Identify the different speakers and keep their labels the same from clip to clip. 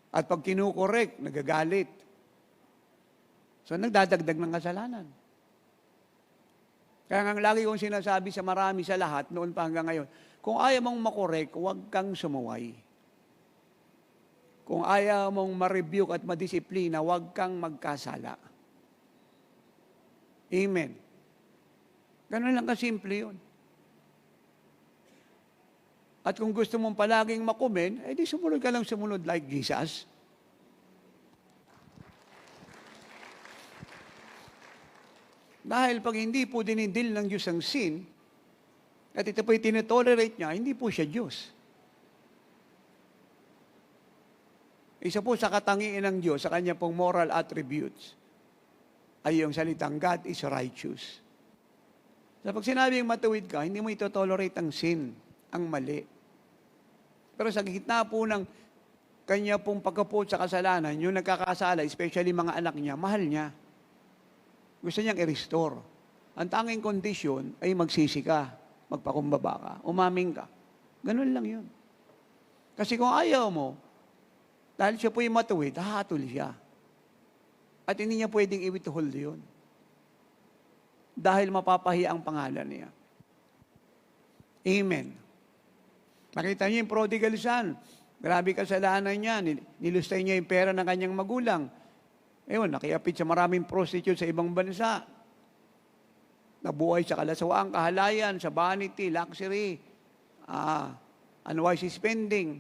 Speaker 1: At pag kinukorek, nagagalit. So, nagdadagdag ng kasalanan. Kaya nga lagi kong sinasabi sa marami sa lahat, noon pa hanggang ngayon, kung ayaw mong makorek, huwag kang sumuway. Kung ayaw mong ma-rebuke at madisiplina, huwag kang magkasala. Amen. Ganun lang kasimple yun. At kung gusto mong palaging makumen, di sumunod ka lang sumunod like Jesus. Dahil pag hindi po dinidil ng Diyos ang sin, at ito po'y tinetolerate niya, hindi po siya Diyos. Isa po sa katangian ng Diyos, sa kanya pong moral attributes, ay yung salitang God is righteous. So pag sinabing matuwid ka, hindi mo ito-tolerate ang sin, ang mali. Pero sa gitna po ng kanya pong pagkapot sa kasalanan, yung nagkakasala, especially mga anak niya, mahal niya. Gusto niyang i-restore. Ang tanging kondisyon ay magsisi ka, magpakumbaba ka, umaming ka. Ganun lang yun. Kasi kung ayaw mo, dahil siya po yung matuwid, hahatol siya. At hindi niya pwedeng i-withhold yun. Dahil mapapahiya ang pangalan niya. Amen. Nakita niyo yung prodigal son. Grabe kasalanan niya. Nilustay niya yung pera ng kanyang magulang. Ewan, nakiapit sa maraming prostitute sa ibang bansa. Nabuhay sa kalasawaan, kahalayan, sa vanity, luxury, unwise spending.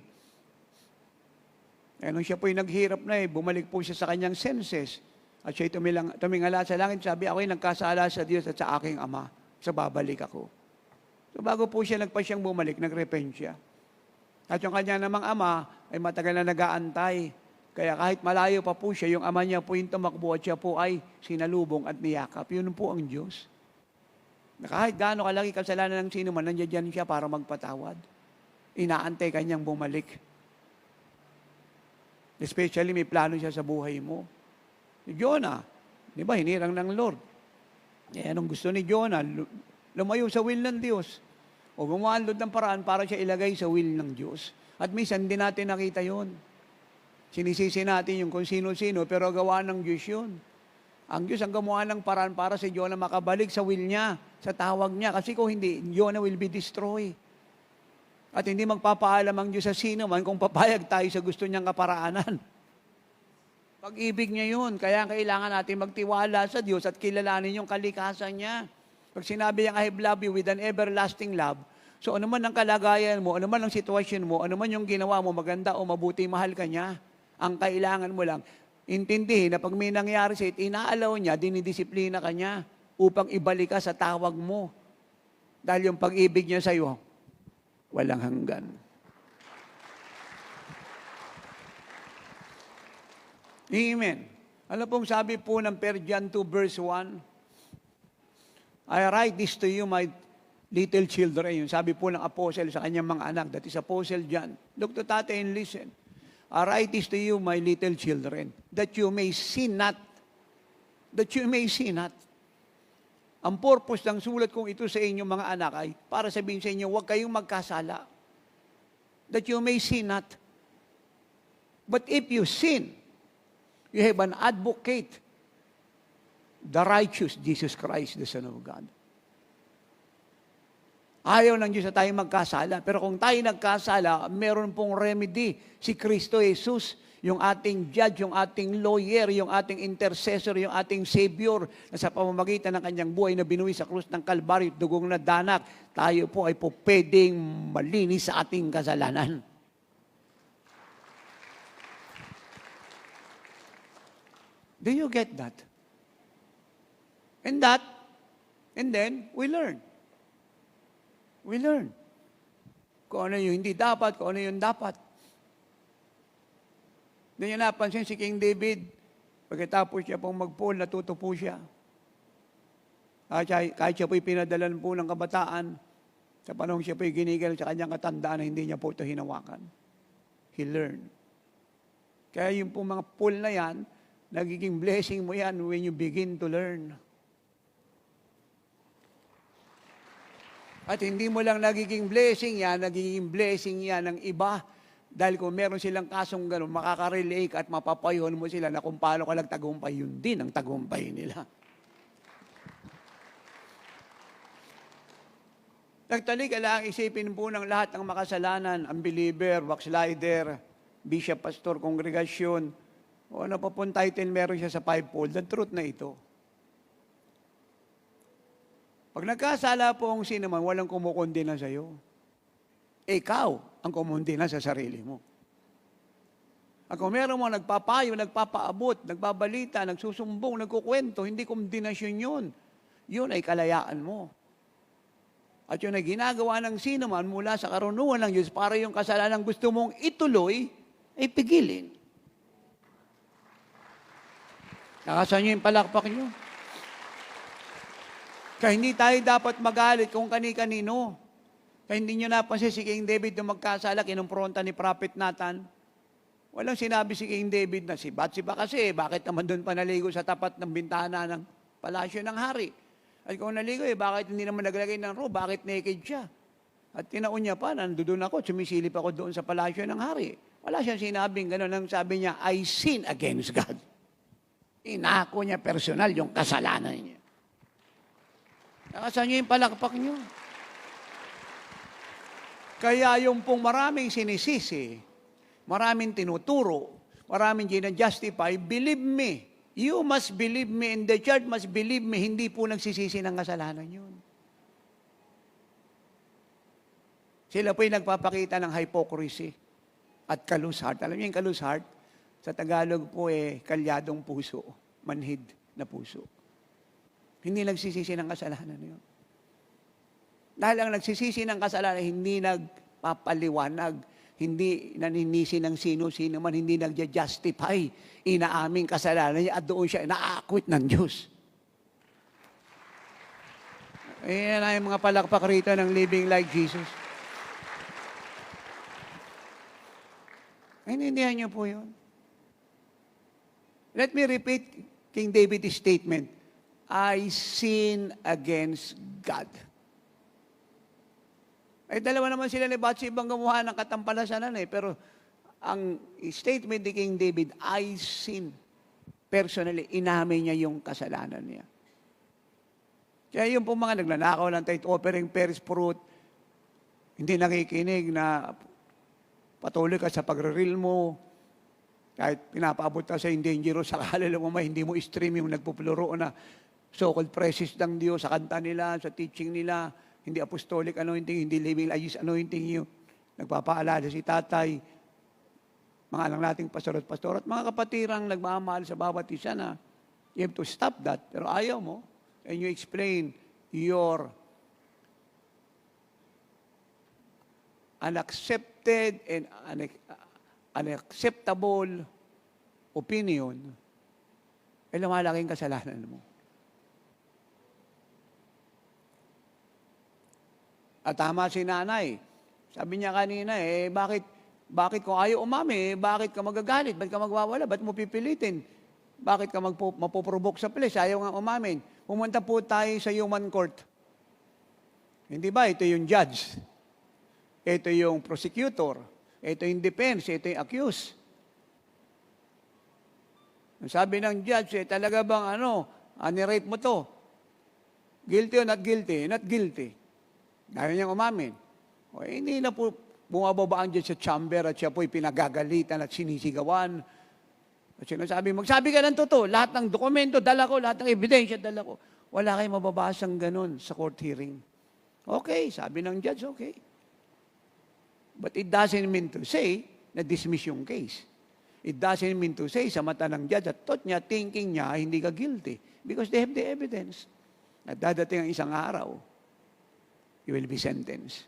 Speaker 1: Nung siya po'y naghirap na bumalik po siya sa kanyang senses. At siya'y tumingala sa langit, sabi, ako'y nagkasala sa Diyos at sa aking Ama. So babalik ako. So bago po siya nagpasyang bumalik, nagrepent siya. At yung kanya namang ama ay matagal na nag-aantay. Kaya kahit malayo pa po siya, yung ama niya po yung tumakbo at siya po ay sinalubong at niyakap. Yun po ang Diyos. Na kahit gaano kalaki kasalanan ng sino man, nandiyan siya para magpatawad. Inaantay kanyang bumalik. Especially may plano siya sa buhay mo. Si Jonah, di ba, hinirang ng Lord. Anong gusto ni Jonah? Lumayo sa will ng Diyos. O gumawa ng paraan para siya ilagay sa will ng Diyos. At minsan din natin nakita yun. Sinisisi natin yung kung sino-sino, pero gawa ng Diyos yun. Ang Diyos ang gumawa ng paraan para si Jonah makabalik sa will niya, sa tawag niya. Kasi kung hindi, Jonah will be destroyed. At hindi magpapaalam ang Diyos sa sino man kung papayag tayo sa gusto niyang kaparaanan. Pag-ibig niya yun. Kaya kailangan natin magtiwala sa Diyos at kilalanin yung kalikasan niya. Pag sinabi niyang, I have loved you with an everlasting love, so ano man ang kalagayan mo, ano man ang sitwasyon mo, ano man yung ginawa mo, maganda o mabuti, mahal ka niya. Ang kailangan mo lang, intindihin na pag may nangyari sa inaalaw niya, dinidisiplina ka niya upang ibalik ka sa tawag mo. Dahil yung pag-ibig niya sa iyo, walang hanggan. Amen. Ano pong sabi po ng 1 John 2 verse 1? I write this to you, my little children. Yung sabi po ng apostle sa kanyang mga anak, that is Apostle John. Look to tatay and listen. I write this to you, my little children, that you may sin not. That you may sin not. Ang purpose ng sulat kong ito sa inyo mga anak ay para sabihin sa inyo, huwag kayong magkasala. That you may sin not. But if you sin, you have an advocate, the righteous Jesus Christ, the Son of God. Ayaw ng Diyos na tayo magkasala. Pero kung tayo nagkasala, meron pong remedy. Si Kristo Jesus, yung ating judge, yung ating lawyer, yung ating intercessor, yung ating savior, na sa pamamagitan ng kanyang buhay na binuwi sa krus ng Kalbaryo, dugong na danak, tayo po ay po pwedeng malinis sa ating kasalanan. Do you get that? And then, we learn. We learn. Kung ano yung hindi dapat, kung ano yung dapat. Hindi niya napansin si King David, pagkatapos siya pong mag-fall, natuto po siya. Kahit siya po'y pinadalan po ng kabataan, sa panahon siya po'y ginigil sa kanyang katandaan na hindi niya po ito hinawakan. He learned. Kaya yung po mga fall na yan, nagiging blessing mo yan when you begin to learn. At hindi mo lang nagiging blessing yan ng iba. Dahil kung meron silang kasong gano'n, makaka-relate at mapapayuhan mo sila na kung paano ka nagtagumpay, yun din ang tagumpay nila. Actually, kailangan isipin po ng lahat ng makasalanan, unbeliever, backslider, bishop, pastor, kongregasyon, o ano pa pong title meron siya sa fivefold, the truth na ito. Pag nagkasala po ang sino man, walang kumukundina sa iyo. Ikaw ang kumundina sa sarili mo. At kung meron mo nagpapayo, nagpapaabot, nagbabalita, nagsusumbong, nagkukwento, hindi kondinasyon yun. Yun ay kalayaan mo. At yun ay ginagawa ng sino man mula sa karunungan ng Diyos para yung kasalanan gusto mong ituloy, ay pigilin. Nakasan nyo yung palakpak nyo. Kaya hindi tayo dapat magalit kung kani-kanino. Kaya hindi nyo napansin si King David na magkasala, kinumpronta ni Prophet Nathan. Walang sinabi si King David na si Bathsheba kasi, bakit naman doon pa naligo sa tapat ng bintana ng palasyo ng hari? At kung naligo, bakit hindi naman naglagay ng robe? Bakit naked siya? At tinaon niya pa, nandoon ako, sumisilip ako doon sa palasyo ng hari. Wala siyang sinabing gano'n. Ang sabi niya, I sin against God. Inako niya personal yung kasalanan niya. Nakasan niyo yung palakpak niyo. Kaya yung pong maraming sinisisi, maraming tinuturo, maraming ginajustify, believe me, you must believe me and the church must believe me, hindi po nagsisisi ng kasalanan yun. Sila po yung nagpapakita ng hypocrisy at kalus heart. Alam niyo yung kalus heart? Sa Tagalog po kalyadong puso, manhid na puso. Hindi nagsisisi ng kasalanan yun. Dahil ang nagsisisi ng kasalanan, hindi nagpapaliwanag, hindi naninisi ng sino-sino man, hindi nagja-justify, inaaming kasalanan niya at doon siya inaakwit ng Diyos. Ayan na yung mga palakpak rito ng living like Jesus. Naintindihan niyo po yun. Let me repeat King David's statement. I sin against God. Ay dalawa naman sila ni Bathsheba ang gumawa ng katampalasanan pero ang statement ni King David, I sin. Personally, inamin niya yung kasalanan niya. Kaya yung po mga nagnanakaw ng tithe offering, first fruit, hindi nakikinig na patuloy ka sa pagre-reel mo, kahit pinapaabot ka sa dangerous, sakala lang mo hindi mo stream yung nagpupuluro na so-called praises ng Diyos sa kanta nila, sa teaching nila, hindi apostolic anointing, hindi living like anointing yun. Nagpapaalala si tatay, mga alang nating pastor at mga kapatirang nagmamahal sa bawat isa na you have to stop that. Pero ayaw mo, and you explain your unaccepted and unacceptable opinion, ay lumalaking kasalanan mo. At tama si nanay. Sabi niya kanina, bakit kung ayaw umami, bakit ka magagalit? Bakit ka magwawala? Ba't mo pipilitin? Bakit ka mapoprovoke sa place? Ayaw nga umamin. Pumunta po tayo sa human court. Hindi ba? Ito yung judge. Ito yung prosecutor. Ito yung defense. Ito yung accused. Sabi ng judge, talaga bang nirate mo to? Guilty o not guilty? Not guilty. Ayaw niyang umamin. Hindi na po bumababa ang dyan sa chamber at siya po'y pinagagalitan at sinisigawan. At sinasabi, magsabi ka ng totoo. Lahat ng dokumento, dala ko. Lahat ng ebidensya, dala ko. Wala kayong mababasang ganun sa court hearing. Okay, sabi ng judge, okay. But it doesn't mean to say na dismiss yung case. It doesn't mean to say sa mata ng judge at thought niya, thinking niya, hindi ka guilty. Because they have the evidence. At dadating ang isang araw, you will be sentenced.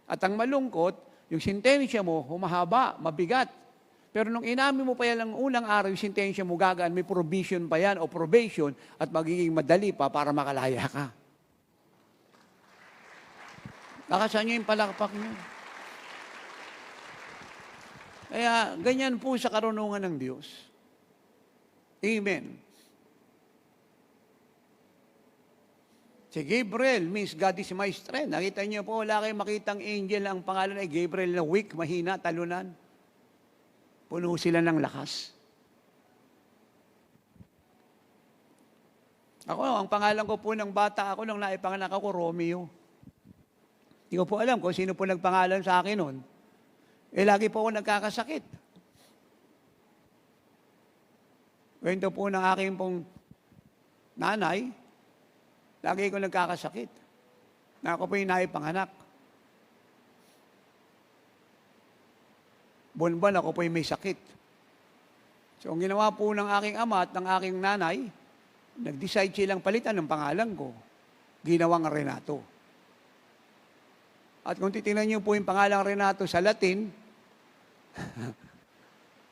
Speaker 1: At ang malungkot, yung sentensya mo, humahaba, mabigat. Pero nung inamin mo pa yan ng unang araw, yung sentensya mo gagaan, may provision pa yan o probation at magiging madali pa para makalaya ka. Nakasan niyo yung palakpak niyo. Kaya ganyan po sa karunungan ng Diyos. Amen. Si Gabriel means God is my strength. Nakita niyo po, wala kayong makitang angel na ang pangalan ay Gabriel na weak, mahina, talunan. Puno sila ng lakas. Ako, ang pangalan ko po ng bata ako nung naipanganak ako, Romeo. Hindi ko po alam kung sino po nagpangalan sa akin noon. Lagi po ako nagkakasakit. Kwento po ng aking pong nanay, lagi ko nagkakasakit. Na ako po yung naipanganak. Buwan-buwan ako po yung may sakit. So, ang ginawa po ng aking ama at ng aking nanay, nag-decide silang palitan ng pangalan ko. Ginawang Renato. At kung titingnan niyo po yung pangalang Renato sa Latin,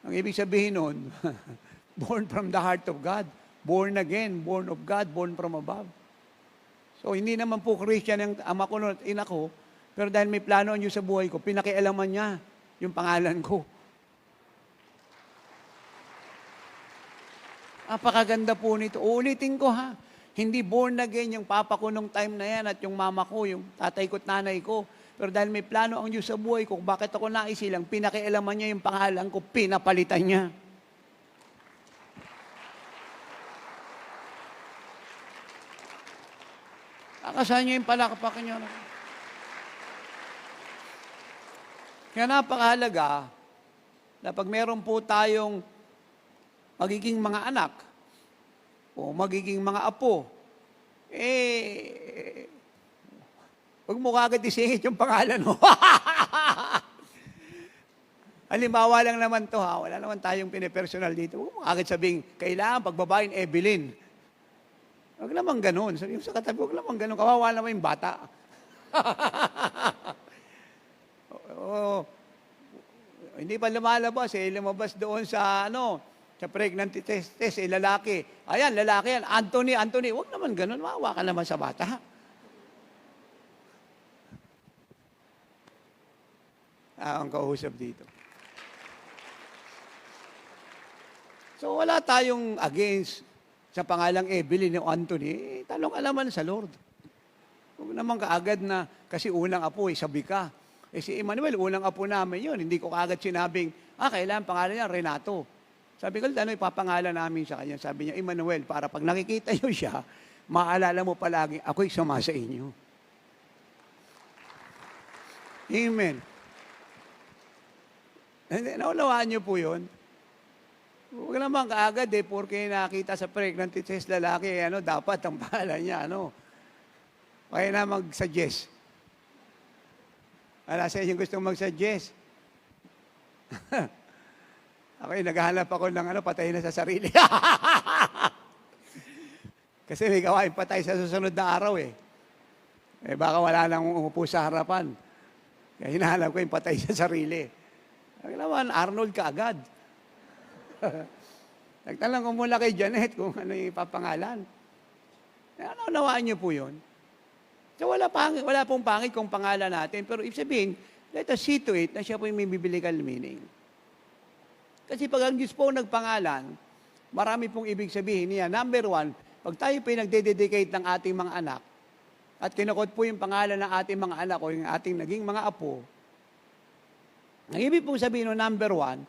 Speaker 1: ang ibig sabihin nun, born from the heart of God. Born again, born of God, born from above. So, hindi naman po Christian ang ama ko noon at ina ko, pero dahil may plano ang Diyos sa buhay ko, pinakialaman niya yung pangalan ko. Napakaganda po nito. Uulitin ko ha. Hindi born again yung papa ko nung time na yan at yung mama ko, yung tatay ko at nanay ko. Pero dahil may plano ang Diyos sa buhay ko, bakit ako naisilang, pinakialaman niya yung pangalan ko, pinapalitan niya. Akasahan niyo yung palakpakan niyo. Kaya napakahalaga na pag meron po tayong magiging mga anak o magiging mga apo, huwag mo kagad isingit yung pangalan mo. Halimbawa lang naman to ha, wala naman tayong pinipersonal dito. Huwag mo kagad sabing, kailangan pagbabayin Evelyn. Huwag naman ganun. Sabi mo sa katabi, huwag naman ganun. Kawawa naman yung bata. Hindi pa lumalabas lumabas doon sa sa pregnancy test, lalaki. Ayan, lalaki yan. Anthony. Huwag naman ganun. Maawa ka naman sa bata. Ang kausap dito. So, wala tayong against sa pangalang Evelyn o Anthony. Tanong alaman sa Lord. Huwag naman kaagad na, kasi unang apo, sabi ka. Si Emmanuel, unang apo namin yun. Hindi ko kaagad sinabing, kailangan pangalan niya, Renato. Sabi ko, ano ipapangalan namin sa kanya? Sabi niya, Emmanuel, para pag nakikita niyo siya, maalala mo palagi, ako'y sama sa inyo. Amen. Naunawaan niyo po yun? Huwag naman kaagad porque nakita sa pregnancy test lalaki, dapat ang pangalan niya, Kaya na mag-suggest. Wala sa inyo gustong mag-suggest. Ako naghahanap ako ng patay na sa sarili. Kasi may gawain patay sa susunod na araw baka wala nang umupo sa harapan. Kaya hinahanap ko yung patay sa sarili. Ang naman, Arnold ka agad. Nagtanong ko mula kay Janet kung ano yung ipapangalan. Nawaan niyo po yun. So wala pong pangit kung pangalan natin. Pero ibig sabihin, let us see to it na siya po yung may biblical meaning. Kasi pag ang Diyos po nagpangalan, marami pong ibig sabihin niya. Number one, pag tayo po yung nagde-dedicate ng ating mga anak, at kinukot po yung pangalan ng ating mga anak o yung ating naging mga apo, ang ibig pong sabihin no, number one,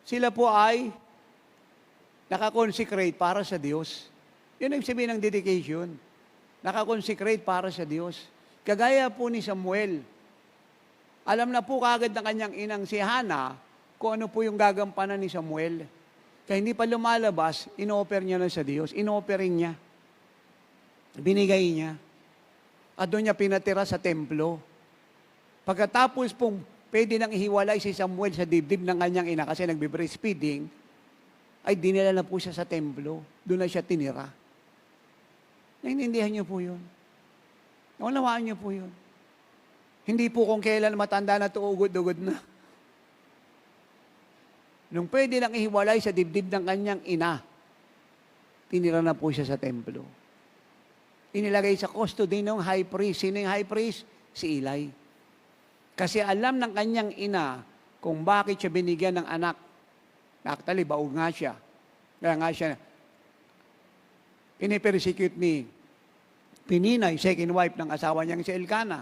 Speaker 1: sila po ay nakakonsecrate para sa Diyos. Yun ang sabihin ng dedication. Nakakonsecrate para sa Diyos. Kagaya po ni Samuel. Alam na po kagad ng kanyang inang si Hannah kung ano po yung gagampanan ni Samuel. Kaya hindi pa lumalabas, in-offer niya na sa Diyos. In-offerin niya. Binigay niya. At doon niya pinatira sa templo. Pagkatapos pong pwede nang ihiwalay si Samuel sa dibdib ng kanyang ina kasi nagbe-breastfeeding, ay dinala na po siya sa templo. Doon na siya tinira. Naintindihan niyo po yun. Naunawaan niyo po yun. Hindi po kung kailan matanda na to, ugod-ugod na. Nung pwede nang ihiwalay sa dibdib ng kanyang ina, tinira na po siya sa templo. Inilagay sa custody ng high priest. Sino yung high priest? Si Eli. Kasi alam ng kanyang ina kung bakit siya binigyan ng anak. Actually, baog nga siya. Kaya nga siya, pinipersecute ni Pininay, second wife ng asawa niyang si Elkanah.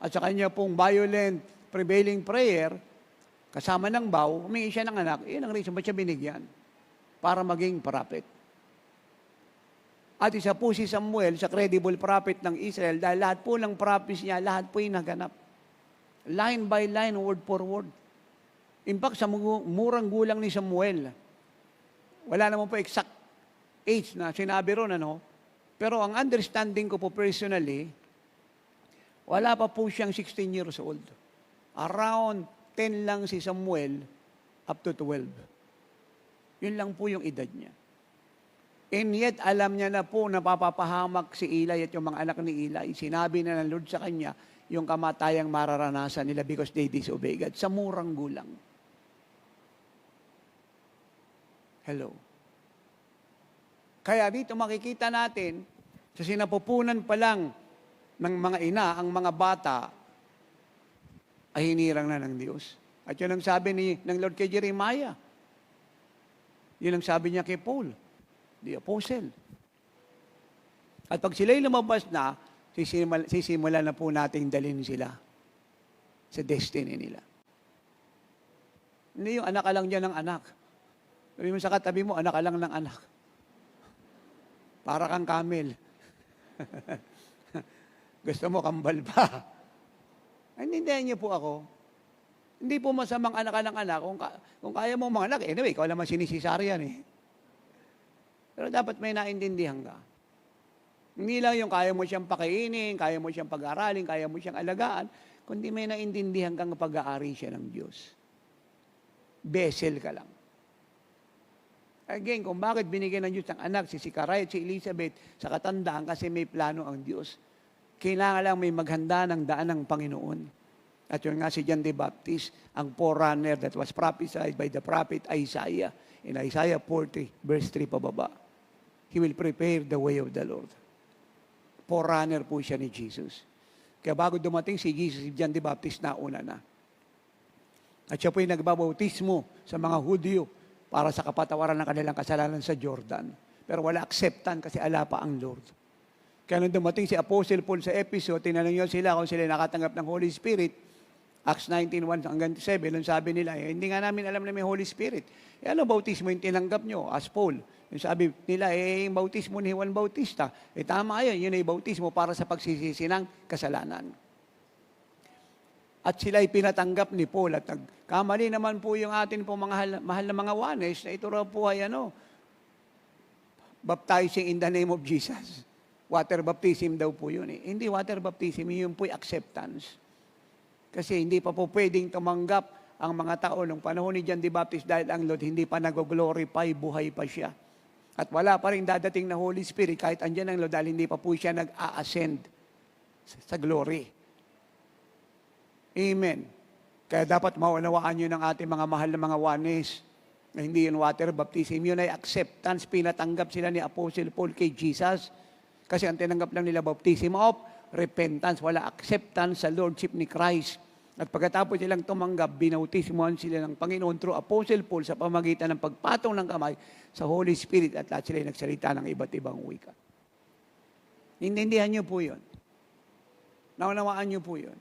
Speaker 1: At sa kanya pong violent prevailing prayer, kasama ng vow, humingi siya ng anak. Iyan ang reason ba't siya binigyan? Para maging prophet. At isa po si Samuel sa credible prophet ng Israel dahil lahat po ng prophets niya, lahat po yung naganap. Line by line, word for word. In fact, sa murang gulang ni Samuel, wala naman po exact age na sinabi ron, ano? Pero ang understanding ko po personally, wala pa po siyang 16 years old. Around 10 lang si Samuel up to 12. Yun lang po yung edad niya. And yet, alam niya na po na papapahamak si Eli at yung mga anak ni Eli. Sinabi na ng Lord sa kanya yung kamatayang mararanasan nila because they disobey God. Sa murang gulang. Hello. Kaya dito makikita natin, sa sinapupunan pa lang ng mga ina, ang mga bata ay hinirang na ng Diyos. At yun ang sabi ng Lord kay Jeremiah. Yun ang sabi niya kay Paul, the apostle. At pag sila'y lumabas na, sisimulan na po nating dalhin sila sa destiny nila. Hindi yung anak ka lang dyan ng anak. Sabi mo sa katabi mo, anak ka lang ng anak. Para kang camel. Gusto mo kambal pa. Hindi niyo po ako. Hindi po masamang anak ka ng anak. Kung kaya mo mga anak, anyway, ikaw naman sinisisaryan eh. Pero dapat may naintindihan ka. Hindi lang yung kaya mo siyang pakainin, kaya mo siyang pag-aralin, kaya mo siyang alagaan, kundi may naintindihan kang pag-aari siya ng Diyos. Vessel ka lang. Again, kung bakit binigyan ng Diyos ng anak, si Zechariah at si Elizabeth, sa katandaan kasi may plano ang Diyos. Kailangan lang may maghanda ng daan ng Panginoon. At yun nga si John the Baptist, ang forerunner that was prophesied by the prophet Isaiah. In Isaiah 40, verse 3 pababa. He will prepare the way of the Lord. Forerunner po siya ni Jesus. Kaya bago dumating si Jesus, si John the Baptist, nauna na. At siya po yung nagbabautismo sa mga Hudyo para sa kapatawaran ng kanilang kasalanan sa Jordan. Pero wala acceptance kasi ala pa ang Lord. Kaya nung dumating si Apostle Paul sa Ephesus, tinanong niyo sila kung sila nakatanggap ng Holy Spirit. Acts 19:1 hanggang 7, nung sabi nila, hindi nga namin alam na may Holy Spirit. Ano bautismo yung tinanggap nyo? As Paul. Yung sabi nila, yung bautismo ni Juan Bautista. Tama yun ay bautismo para sa pagsisisi ng kasalanan. At sila ay pinatanggap ni Paul. At nagkamali naman po yung atin po mga mahal na mga Juanes na ito raw po ay baptizing in the name of Jesus. Water baptism daw po yun eh. Hindi water baptism, yun po acceptance. Kasi hindi pa po pwedeng tumanggap ang mga tao nung panahon ni John the Baptist dahil ang Lord hindi pa nag-glorify, buhay pa siya. At wala pa rin dadating na Holy Spirit kahit andyan ang Lord dahil hindi pa po siya nag-a-ascend sa glory. Amen. Kaya dapat maunawaan nyo ng ating mga mahal na mga Juanes na hindi yun water baptism. Yun ay acceptance. Pinatanggap sila ni Apostle Paul kay Jesus. Kasi ang tinanggap lang nila baptism of repentance. Wala acceptance sa Lordship ni Christ. At pagkatapos silang tumanggap, binautismuhan sila ng Panginoon through Apostle Paul sa pamagitan ng pagpatong ng kamay sa Holy Spirit at lahat sila nagsalita ng iba't ibang wika. Intindihan nyo po yun. Naunawaan nyo po yun.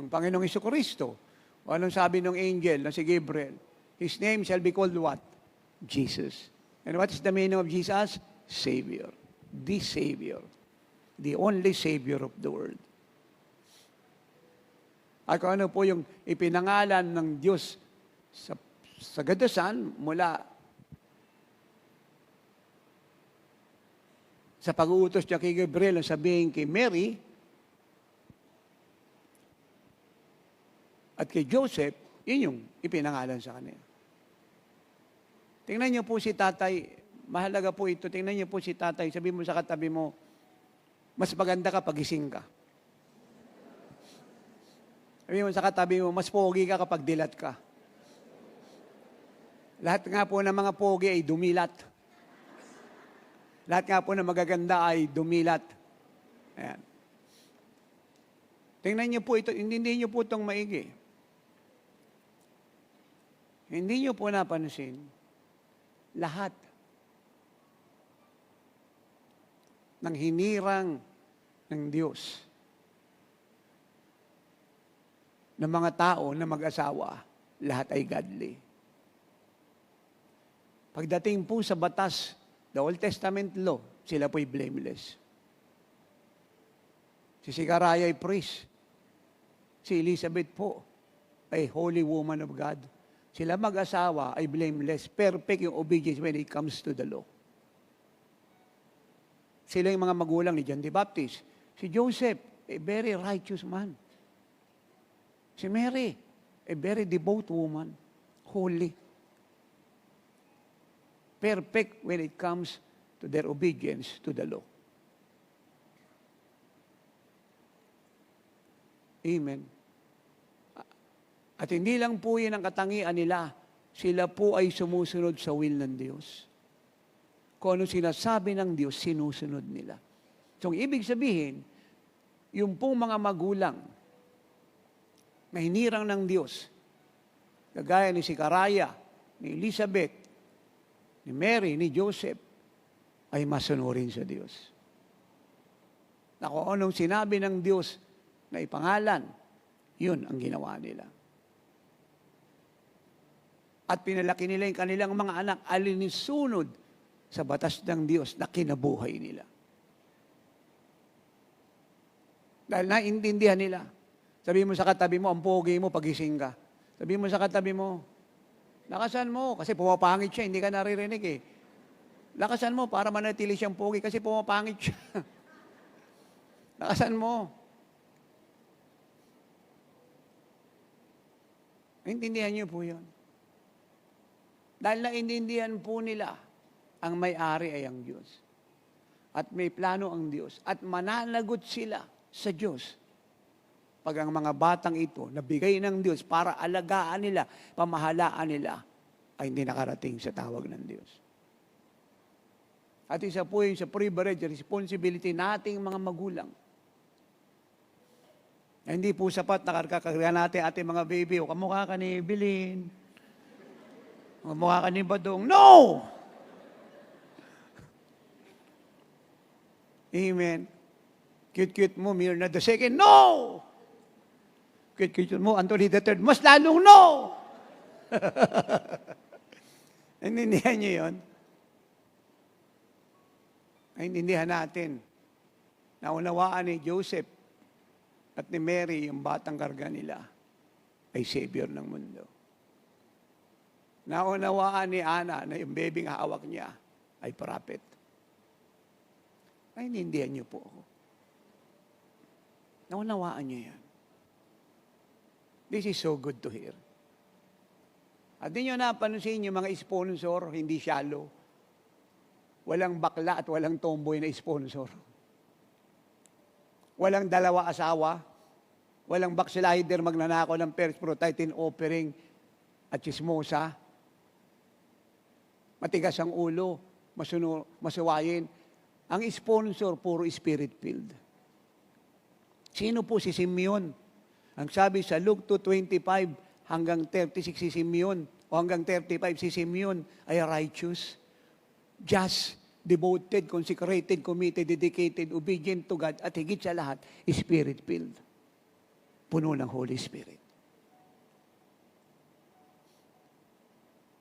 Speaker 1: Ang Panginoong Jesucristo, anong sabi ng angel na si Gabriel? His name shall be called what? Jesus. And what is the meaning of Jesus? Savior. The Savior. The only Savior of the world. At kung ano po yung ipinangalan ng Diyos sa gadasan mula sa pag-uutos niya kay Gabriel ang sabihin kay Mary at kay Joseph, yun yung ipinangalan sa kanila. Tingnan niyo po si tatay, mahalaga po ito, tingnan niyo po si tatay, sabi mo sa katabi mo, mas maganda ka pag gising ka. Sabi mo sa katabi mo, mas pogi ka kapag dilat ka. Lahat nga po ng mga pogi ay dumilat. Lahat nga po ng magaganda ay dumilat. Ayan. Tingnan niyo po ito, hindi niyo po itong maigi. Hindi niyo po napansin, lahat ng hinirang ng Diyos ng mga tao na mag-asawa, lahat ay godly. Pagdating po sa batas, the Old Testament law, sila po'y blameless. Si Zechariah ay priest. Si Elizabeth po ay holy woman of God. Sila mag-asawa ay blameless. Perfect yung obedience when it comes to the law. Sila yung mga magulang ni John the Baptist. Si Joseph, a very righteous man. Si Mary, a very devout woman. Holy. Perfect when it comes to their obedience to the law. Amen. At hindi lang po yun ang katangian nila, sila po ay sumusunod sa will ng Diyos. Kung ano sinasabi ng Diyos, sinusunod nila. So, ibig sabihin, yung pong mga magulang na hinirang ng Diyos, kagaya ni Zechariah, ni Elizabeth, ni Mary, ni Joseph, ay masunurin sa Diyos. Na kung anong sinabi ng Diyos na ipangalan, yun ang ginawa nila. At pinalaki nila yung kanilang mga anak alinisunod sa batas ng Diyos na kinabuhay nila. Dahil naintindihan nila. Sabi mo sa katabi mo, ang pogi mo, pagising ka. Sabi mo sa katabi mo, lakasan mo, kasi pumapangit siya, hindi ka naririnig eh. Lakasan mo para manatili siyang pogi kasi pumapangit siya. Lakasan mo. Naintindihan niyo po yun. Dahil naintindihan po nila, ang may-ari ay ang Diyos. At may plano ang Diyos. At mananagot sila sa Diyos. Pag ang mga batang ito, nabigay ng Diyos para alagaan nila, pamahalaan nila, ay hindi nakarating sa tawag ng Diyos. At isa po yung sa privilege, responsibility nating mga magulang. Hindi po sapat na kakagaya natin ating mga baby, o kamukha ka ni Bilin, kamukha ka ni Badong. No! Amen. Cute-cute mo, Mirna the second. No! Cute-cute mo, Anthony the third. Mas lalong no! Naintindihan niyo yun? Naintindihan natin. Naunawaan ni Joseph at ni Mary, yung batang karga nila, ay Savior ng mundo. Naunawaan ni Ana na yung babyng hawak niya ay prophet. Ay, naintindihan niyo po ako. Naunawaan niyo yan. This is so good to hear. At di nyo napansin yung mga sponsor, hindi shallow. Walang bakla at walang tomboy na sponsor. Walang dalawa asawa. Walang backslider magnanakaw ng first fruit tithe offering at chismosa. Matigas ang ulo, masuwayin. Ang sponsor, puro spirit-filled. Sino po si Simeon? Ang sabi sa Luke 2:25 hanggang 36 si Simeon, o hanggang 35 si Simeon ay righteous, just, devoted, consecrated, committed, dedicated, obedient to God, at higit sa lahat, spirit-filled. Puno ng Holy Spirit.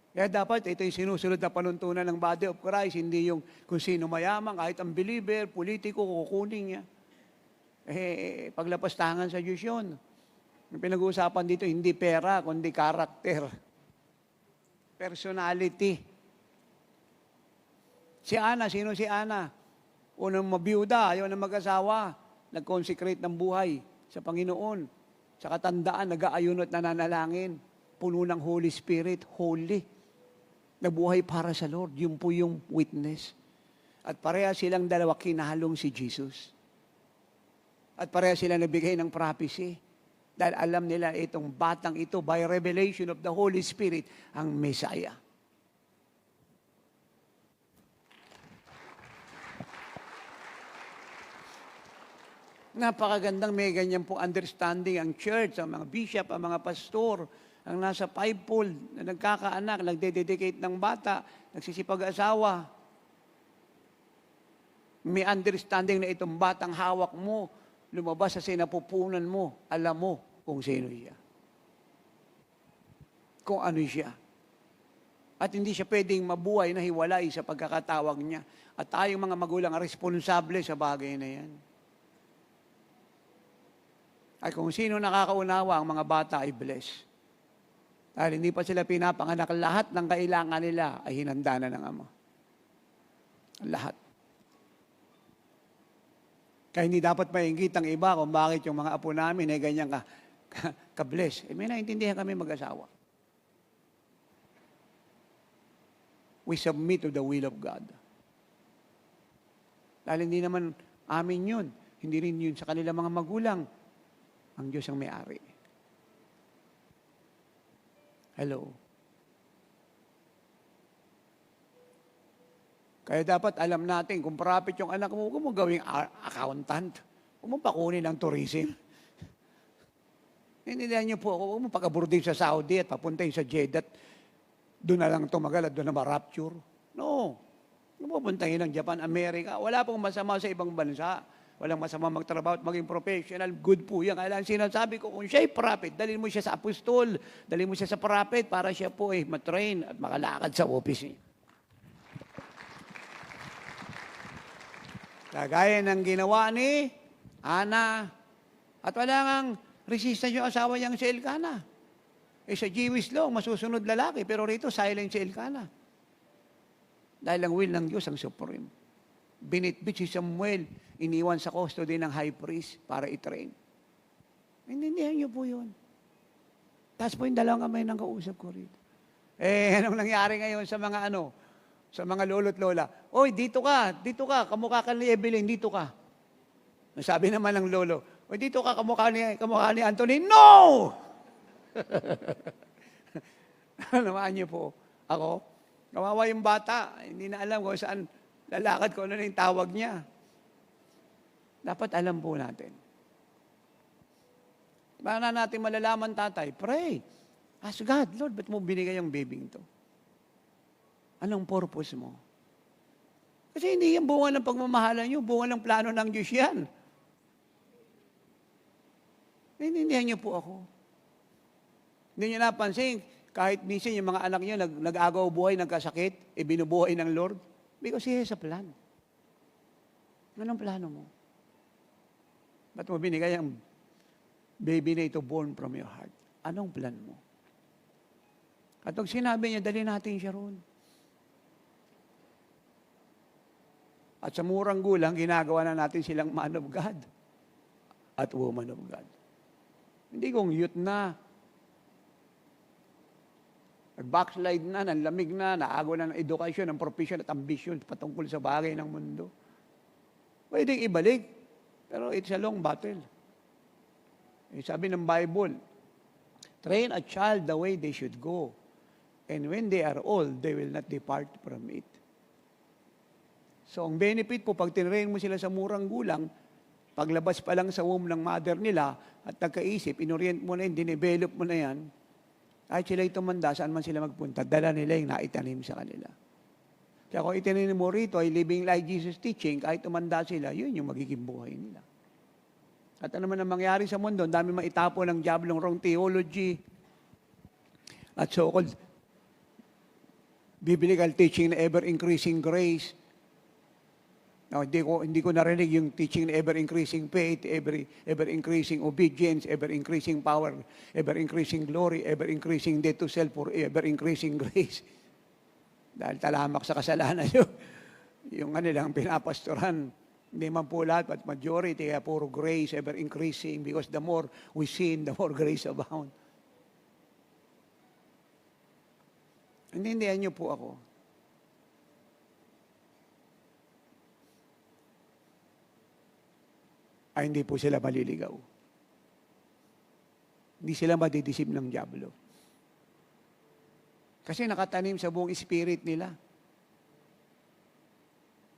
Speaker 1: Kaya dapat ito yung sinusunod na panuntunan ng body of Christ, hindi yung kung sino mayaman, kahit ang believer, politiko, kukunin niya. Paglapastangan sa Diyos yun. Yung pinag-uusapan dito, hindi pera, kundi karakter. Personality. Si Ana, sino si Ana? Unang mabiyuda, ayaw na mag-asawa, nag-consecrate ng buhay sa Panginoon. Sa katandaan, nag-aayun at nananalangin. Puno ng Holy Spirit, holy. Nabuhay para sa Lord. Yun po yung witness. At pareha silang dalawa kinahalong si Jesus. At pareha sila nabigay ng prophecy. Dahil alam nila itong batang ito, by revelation of the Holy Spirit, ang Messiah. Napakagandang may ganyan pong understanding ang church, ang mga bishop, ang mga pastor, ang nasa fivefold, na nagkakaanak, nagdededicate ng bata, nagsisipag-asawa. May understanding na itong batang hawak mo, lumabas sa sinapupunan mo, alam mo kung sino siya. Kung ano siya. At hindi siya pwedeng mabuhay na hiwalay sa pagkakatawag niya. At tayong mga magulang responsable sa bagay na yan. Ay kung sino nakakaunawa, ang mga bata ay blessed. Dahil hindi pa sila pinapanganak, lahat ng kailangan nila ay hinanda na ng Ama. Lahat. Kaya hindi dapat maingit ang iba kung bakit yung mga apo namin ay ganyan ka-bless. May naintindihan kami mag-asawa. We submit to the will of God. Dahil hindi naman amin yun. Hindi rin yun sa kanilang mga magulang. Ang Diyos ang may-ari. Hello. Kaya dapat alam natin, kung prophet yung anak mo, huwag mo gawing accountant. Huwag mo pakunin ang tourism. Hindihan niyo po ako, huwag mo pag-abording sa Saudi at papuntahin sa Jeddah. Doon na lang tumagal at doon na ma-rapture. No. Huwag mo puntahin ng Japan, Amerika. Wala pong masama sa ibang bansa. Walang masama magtrabaho at maging professional. Good po yan. Kaya lang sinasabi ko, kung siya'y prophet, dalhin mo siya sa apostol, dalhin mo siya sa prophet para siya po ay matrain at makalakad sa office niya. Kagaya ng ginawa ni Ana. At wala ngang resistance yung asawa niyang si Elkanah. Sa Jewish law, masusunod lalaki, pero rito silent si Elkanah. Dahil ang will ng Diyos ang supreme. Binitbit si Samuel, iniwan sa custody ng high priest para i-train. Intindihan niyo po yun. Tapos po yung dalawang kamay ng kausap ko rito. Anong nangyari ngayon sa mga sa mga lolo't lola? Oy, dito ka, kamukha ka ni Evelyn, dito ka. Sabi naman ng lolo, oy, dito ka, kamukha ni Anthony. No! Namaan niyo po ako. Kawawa yung bata, hindi na alam kung saan lalakad ko, ano na yung tawag niya. Dapat alam po natin. Paano natin malalaman, tatay? Pray. Ask God, Lord, ba't mo binigay yung babying to? Anong purpose mo? Kasi hindi yan bunga ng pagmamahalan niyo, bunga ng plano ng Diyos yan. Naintindihan niyo po ako. Hindi niyo napansin, kahit minsan yung mga anak niyo nag-agaw buhay, nagkasakit, binubuhay ng Lord. Because He has a plan. Anong plano mo? Ba't mo binigay ang baby na ito born from your heart? Anong plan mo? At pag sinabi niya, dali natin siya roon. At sa murang gulang, ginagawa na natin silang man of God at woman of God. Hindi kung youth na, nag-backslide na, nanlamig na, naago na ng edukasyon, ng profession at ambisyon patungkol sa bagay ng mundo. Pwedeng ibalik, pero it's a long battle. Sabi ng Bible, train a child the way they should go, and when they are old, they will not depart from it. So, ang benefit po, pag tinrain mo sila sa murang gulang, paglabas pa lang sa womb ng mother nila, at nagkaisip, inorient mo na yan, dinevelop mo na yan, kahit sila'y tumanda, saan man sila magpunta, dala nila yung naitanim sa kanila. Kaya kung itinanim mo rito ay living like Jesus teaching, kahit tumanda sila, yun yung magiging buhay nila. At ano man ang mangyari sa mundo, ang dami maitapo ng diablong wrong theology, at so-called biblical teaching na ever-increasing grace. Now, hindi ko narinig yung teaching na ever-increasing faith, ever-increasing obedience, ever-increasing power, ever-increasing glory, ever-increasing death to self, or ever-increasing grace. Dahil talamak sa kasalanan yung kanilang pinapastoran. Hindi man po lahat, but majority, kaya puro grace, ever-increasing, because the more we sin, the more grace abound. Intindihan niyo po ako. Ay hindi po sila maliligaw. Hindi sila madidisip ng diablo. Kasi nakatanim sa buong spirit nila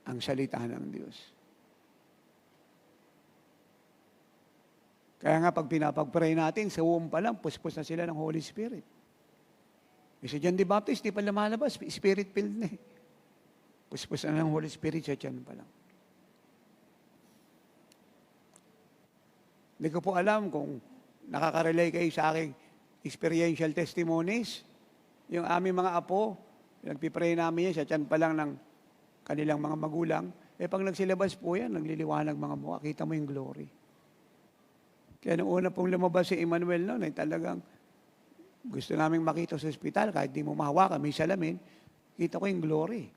Speaker 1: ang salita ng Diyos. Kaya nga pag pinapag-pray natin, sa womb pa lang, puspos na sila ng Holy Spirit. Si John the Baptist, di pa lumalabas, spirit-filled na eh. Puspos na ng Holy Spirit sa tiyan pa lang. Hindi ko po alam kung nakaka-relay kayo sa aking experiential testimonies. Yung aming mga apo, nagpipray namin yan sa tiyan pa lang ng kanilang mga magulang. Pag nagsilabas po yan, nagliliwanag mga mukha, kita mo yung glory. Kaya nung una pong lumabas si Emmanuel noon, ay talagang gusto naming makita sa ospital, kahit di mo mahawakan, may salamin, kita ko yung glory.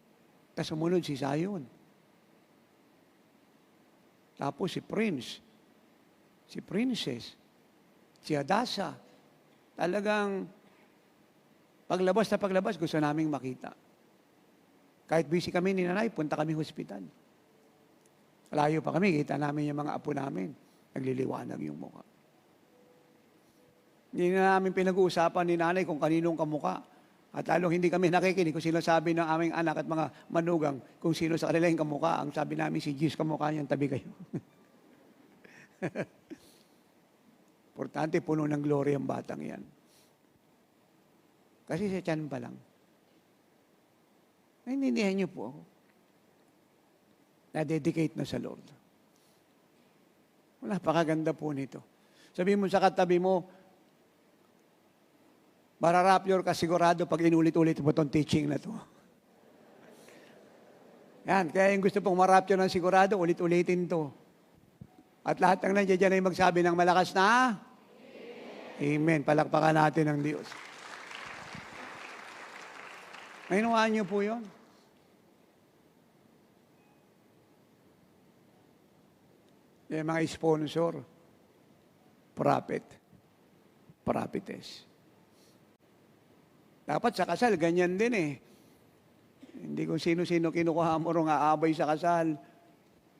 Speaker 1: Tapos sumunod si Zion. Tapos si Prince, si Princess, si Hadassah. Talagang paglabas, gusto naming makita. Kahit busy kami ni nanay, punta kami hospital. Layo pa kami, kita namin yung mga apo namin. Nagliliwanag yung mukha. Hindi na namin pinag-uusapan ni nanay kung kaninong kamukha. At lalong hindi kami nakikinig kung sino sabi ng aming anak at mga manugang kung sino sa kanila yung kamukha. Ang sabi namin, si Jesus kamukha niyan, tabi kayo. Importante, puno ng glory ang batang yan. Kasi sa tiyan pa lang. Naintindihan niyo po ako. Na-dedicate na sa Lord. Napakaganda po nito. Sabi mo sa katabi mo, mararapyor ka sigurado pag inulit-ulit mo itong teaching na to. Yan, kaya yung gusto pong marapyor ng sigurado, ulit-ulitin to. At lahat ng nandiyan dyan ay magsabi ng malakas na, Amen. Palakpakan natin ang Diyos. Nainawaan niyo po yun? Yung mga sponsor, prophet, prophetess. Dapat sa kasal, ganyan din eh. Hindi kung sino-sino kinukuha mo rong aabay sa kasal.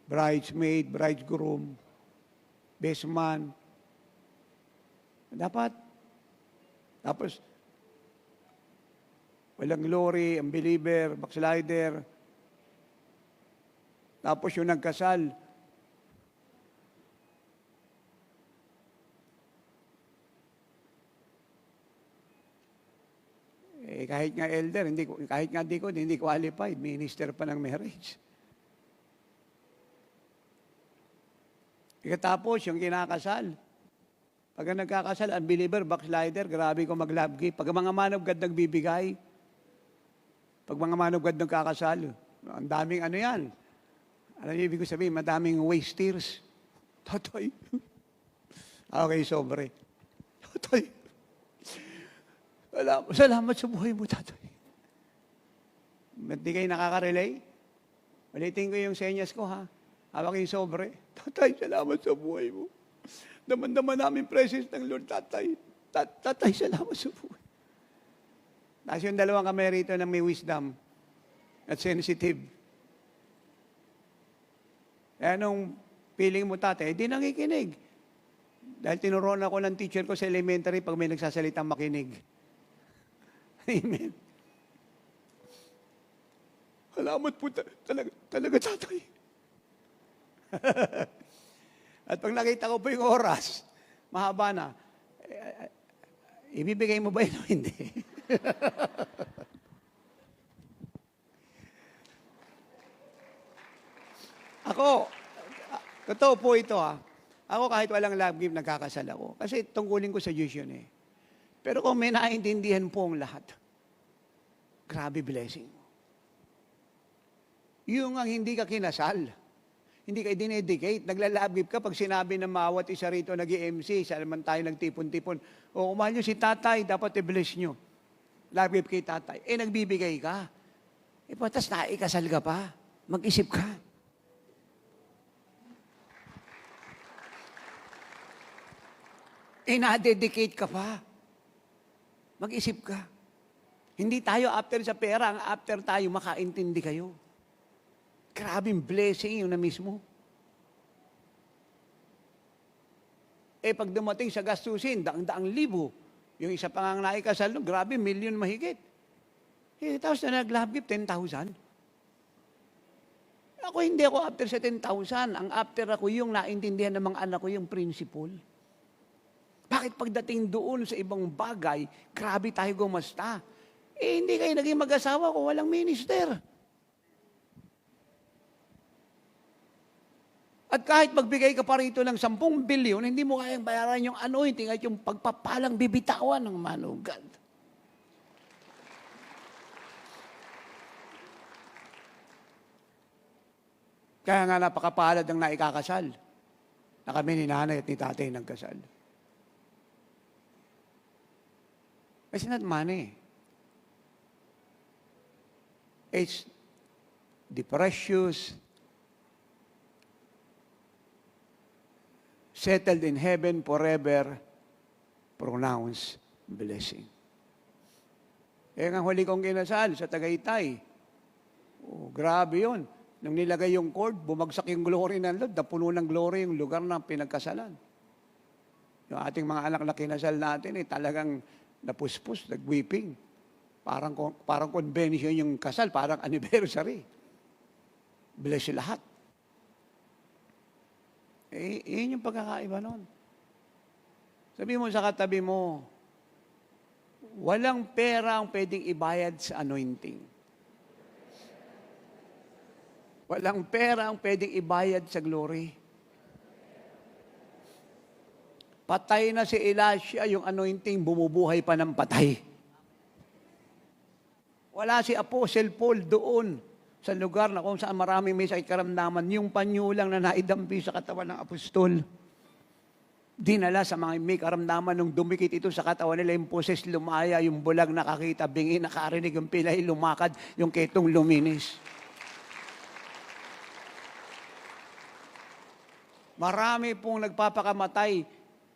Speaker 1: Bridesmaid, bridegroom, best man. Dapat. Tapos, walang glory, unbeliever, backslider. Tapos yung nagkasal, kahit nga elder, kahit nga deacon, hindi qualified, minister pa ng marriage. Ikatapos, yung kinakasal, pag nagkakasal, unbeliever, backslider, grabe ko mag-love gift. Pag mga man of God nagbibigay, pag mga man of God nagkakasal, ang daming ano yan. Alam niyo, ibig ko sabihin, madaming waste tears. Tatay. Okay, sobre. Tatay. Salamat sa buhay mo, tatay. Ba't di kayo nakaka-relay? Ulitin ko yung senyas ko, ha? Hawak yung sobre. Tatay, salamat sa buhay mo. Daman-daman namin presence ng Lord, tatay. Tatay, salamat sa buhay. Tapos yung dalawang kami rito na may wisdom at sensitive. Kaya nung feeling mo, tatay, di nakikinig. Dahil tinuruan ako ng teacher ko sa elementary pag may nagsasalitang makinig. Amen. Salamat po talaga tatay. At pag nakita ko po yung oras, mahaba na, ibibigay mo ba yun o hindi? Ako, totoo po ito ha. Ako kahit walang love gift, nagkakasal ako. Kasi tungkulin ko sa Diyos yun eh. Pero kung may naintindihan po ang lahat, grabe blessing. Yung ang hindi ka kinasal, hindi ka dinedicate, nagla-love gift ka pag sinabi na mawat isa rito nag-MC, sa naman tayo nagtipon-tipon, o umahal nyo si tatay, dapat i-bless nyo. Love gift kay tatay. Nagbibigay ka. Patas naikasal ka pa. Mag-isip ka. Na-dedicate ka pa. Mag-isip ka. Hindi tayo after sa pera, ang after tayo makaintindi kayo. Grabing blessing yun na mismo. Pag dumating sa gastusin, daang-daang libo. Yung isa pa nga naikasal, no, grabe, million mahigit. Tapos na nag-love gift, 10,000. Ako hindi ako after sa 10,000. Ang after ako yung naintindihan ng mga anak ko yung principle. Bakit pagdating doon sa ibang bagay, grabe tayo gumasta? Hindi kayo naging mag-asawa kung walang minister. At kahit magbigay ka pa rito ng 10 bilyon, hindi mo kayang bayaran yung anointing at yung pagpapalang bibitawan ng manugad. Kaya nga napakapalad ang naikakasal na kami ni nanay at ni tatay nagkasal. It's not money. It's the precious, settled in heaven forever, pronounced blessing. Kaya nga huli kong kinasal sa Tagaytay. Oh, grabe yun. Nung nilagay yung cord, bumagsak yung glory ng Lord, napuno ng glory yung lugar ng pinagkasalan. Yung ating mga anak na kinasal natin, talagang napuspos, nag-weeping. Parang convention yung kasal, parang anniversary. Bless lahat. Yun yung pagkakaiba nun. Sabi mo sa katabi mo, walang pera ang pwedeng ibayad sa anointing. Walang pera ang pwedeng ibayad sa glory. Patay na si Elisha, yung anointing bumubuhay pa ng patay. Wala si Apostle Paul doon sa lugar na kung saan maraming may sakit karamdaman, yung panyo lang na naidampi sa katawan ng apostol, dinala sa mga may karamdaman nung dumikit ito sa katawan nila, yung poses lumaya, yung bulag nakakita, bingi nakarinig, yung pilay lumakad, yung ketong luminis. Marami pong nagpapakamatay,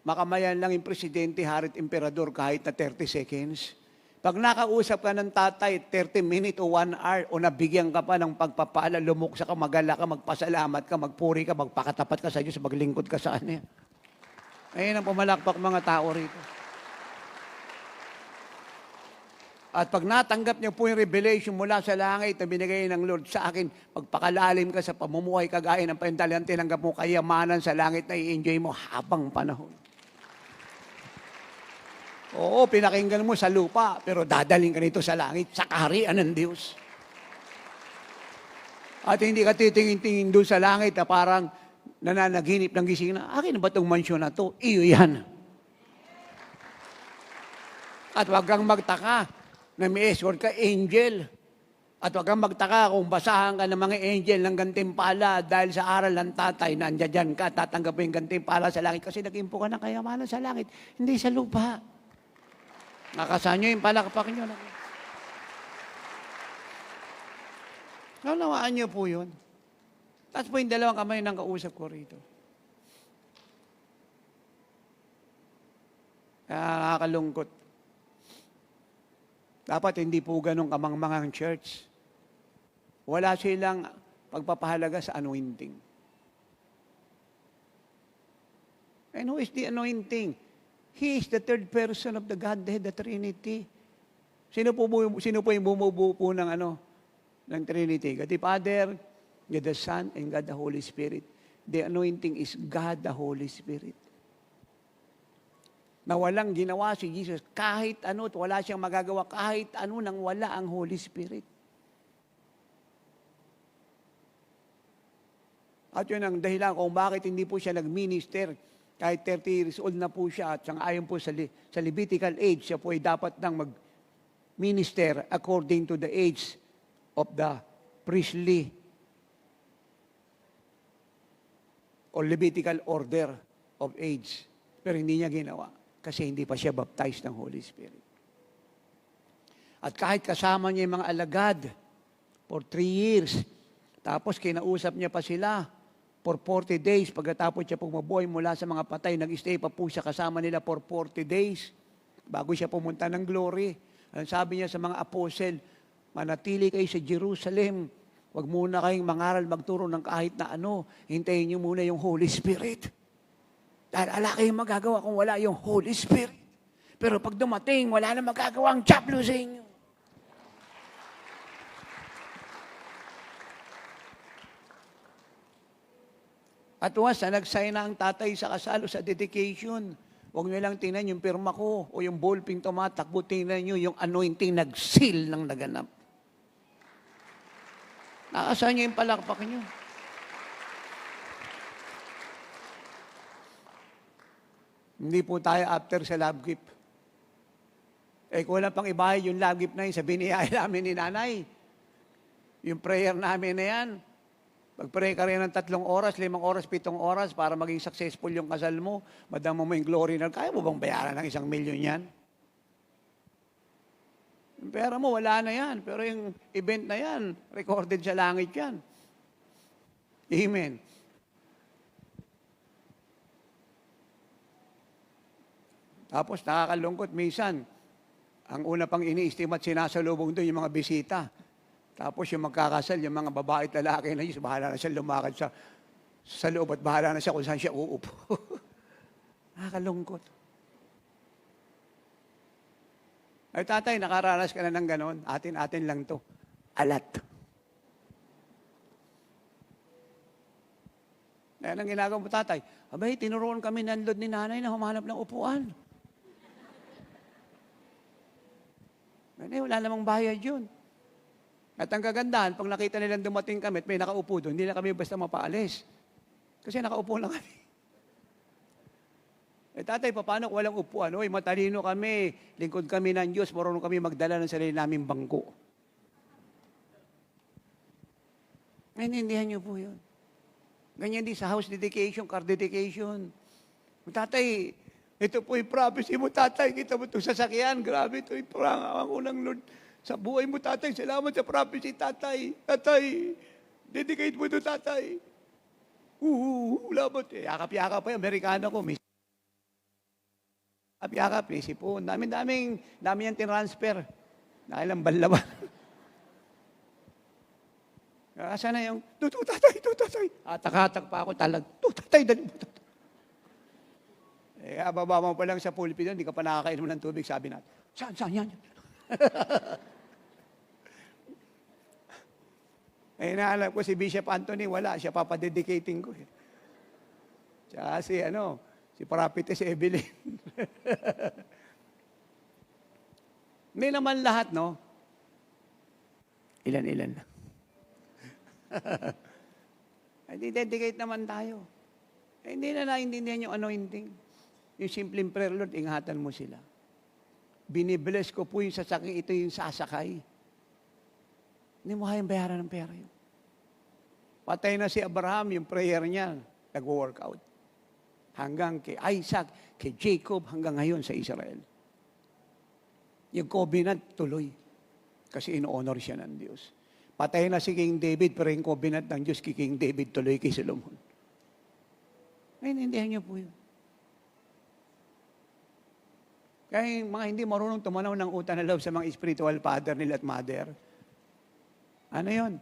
Speaker 1: makamayan lang yung presidente, harit emperador kahit na 30 seconds. Pag nakausap ka ng tatay, 30 minutes o 1 hour, o nabigyan ka pa ng pagpapala, lumuksa ka, magala ka, magpasalamat ka, magpuri ka, magpakatapat ka sa Diyos, maglingkod ka sa Kanya. Ayun ang pumalakpak mga tao rito. At pag natanggap niyo po yung revelation mula sa langit na binigay ng Lord sa akin, pagpakalalim ka sa pamumuhay kagaya ng pahindalan, tinanggap mo kayamanan sa langit na i-enjoy mo habang panahon. Oo, pinakinggan mo sa lupa, pero dadaling ka nito sa langit, sa kaharian ng Diyos. At hindi ka titingin-tingin doon sa langit na parang nananaginip ng gising na, akin ba itong mansyon na to? Iyo yan. At huwag kang magtaka na may escort ka, angel. At huwag kang magtaka kung basahan ka ng mga angel ng gantimpala dahil sa aral ng tatay na andyan ka, tatanggap mo yung gantimpala sa langit kasi nag-impo ka ng kayamanan sa langit, hindi sa lupa. Nakasan nyo yung palakpak nyo. Naunawaan nyo po yun. Tapos po yung dalawang kamay ng kausap ko rito. Nakakalungkot. Dapat hindi po ganun kamangmangang church. Wala silang pagpapahalaga sa anointing. And who is the anointing? He is the third person of the Godhead, the Trinity. Sino po yung bumubuo po ng Trinity? God the Father, God the Son, and God the Holy Spirit. The anointing is God the Holy Spirit. Na walang ginawa si Jesus kahit ano at wala siyang magagawa kahit ano nang wala ang Holy Spirit. At yun ang dahilan kung bakit hindi po siya nag-minister. Kahit 30 years old na po siya at ayon po sa Levitical age, siya po ay dapat nang mag-minister according to the age of the priestly or Levitical order of age. Pero hindi niya ginawa kasi hindi pa siya baptized ng Holy Spirit. At kahit kasama niya yung mga alagad for 3 years, tapos kinausap niya pa sila for 40 days, pagkatapos siya pumabuhay mula sa mga patay, nag-stay pa po siya kasama nila for 40 days bago siya pumunta ng glory. Ang sabi niya sa mga apostle, manatili kayo sa Jerusalem, huwag muna kayong mangaral, magturo ng kahit na ano, hintayin niyo muna yung Holy Spirit. Dahil ala kayong magagawa kung wala yung Holy Spirit. Pero pag dumating, wala na magagawa ang chaplo sa inyo. At once na nag-sign na ang tatay sa kasal o sa dedication, Huwag nyo lang tingnan yung pirma ko o yung ballping tumatakbo. Tingnan nyo yung anointing nag-seal ng naganap. Nakasaan nyo yung palakpak nyo? Hindi po tayo after sa love gift. Kung wala pang ibahid yung love gift na yun, sabihin niya namin ni nanay, yung prayer namin na yan, pag-pray ka rin ng 3 oras, 5 oras, 7 oras para maging successful yung kasal mo, madama mo yung glory na, kaya mo bang bayaran ng 1,000,000 yan? Yung pera mo, wala na yan. Pero yung event na yan, recorded sa langit yan. Amen. Tapos nakakalungkot, minsan, ang una pang ini-estimate sinasalubong doon yung mga bisita. Tapos yung magkakasal, yung mga babae at lalaki na yun, bahala na siya lumakad sa loob at bahala na siya kung saan siya uupo. Nakakalungkot. Ay tatay, nakaranas ka na ng ganon. Atin-atin lang to. Alat. Yan ang ginagawa mo tatay. Abay, tinuruan kami ng Lord ni nanay na humanap ng upuan. Wala namang bayad yun. At ang kagandahan, pag nakita nilang dumating kami at may nakaupo doon, hindi na kami basta mapaalis. Kasi nakaupo lang kami. Tatay, paano kung walang upuan? Oy, matalino kami, lingkod kami ng Diyos, marunong kami magdala ng sarili naming bangko. Naintindihan niyo po yun. Ganyan din sa house dedication, car dedication. Tatay, ito po yung prophecy mo, tatay. Kita mo itong sasakyan. Grabe ito, ang unang Lord. Sa buhay mo, tatay. Salamat sa prophecy, tatay. Tatay, dedicate mo ito, tatay. Labot. Yakap-yakap pa yung Amerikano ko. Yakap-yakap, may sipon. Dami yan tinransfer. Nakilang banlaban. Asa na yung, tatay. Atak-atak pa ako talag. Tatay, dali mo, tatay. Ababa mo pa lang sa pulpit doon, hindi ka pa nakakainom ng tubig, sabi natin. Saan yan? Naalam ko si Bishop Anthony, wala, siya papadedicating ko. Tsaka si Prophetess Evelyn. Hindi naman lahat, no? Ilan lang. Dedicate naman tayo. Hindi na naintindihan yung anointing. Yung simpleng prayer, Lord, ingatan mo sila. Binibless ko po yung sasakyan, ito yung sasakay. Hindi mo kayang bayaran ng pera yun. Patay na si Abraham, yung prayer niya, nag-workout. Hanggang kay Isaac, kay Jacob, hanggang ngayon sa Israel. Yung covenant, tuloy. Kasi in-honor siya ng Diyos. Patay na si King David, pero yung covenant ng Diyos kay King David, tuloy kay Solomon. Naintindihan niyo po yun. Kaya yung mga hindi marunong tumanaw ng utang na loob sa mga spiritual father nila at mother, ano yun?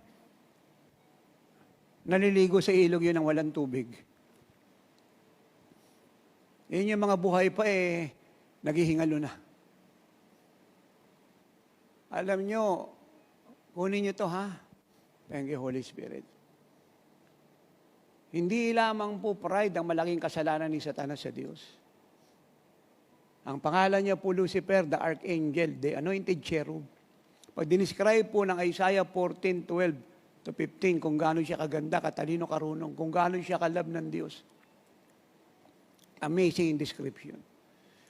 Speaker 1: Naliligo sa ilog yun ng walang tubig. Yun yung mga buhay pa naghihingalo na. Alam nyo, kunin nyo to ha. Thank you, Holy Spirit. Hindi lamang po pride ang malaking kasalanan ni Satanas sa Diyos. Ang pangalan niya po Lucifer, the Archangel, the anointed cherub. Pag dinescribe po ng Isaiah 14:12-15, kung gaano siya kaganda, katalino, karunong, kung gaano siya kalab ng Diyos. Amazing description.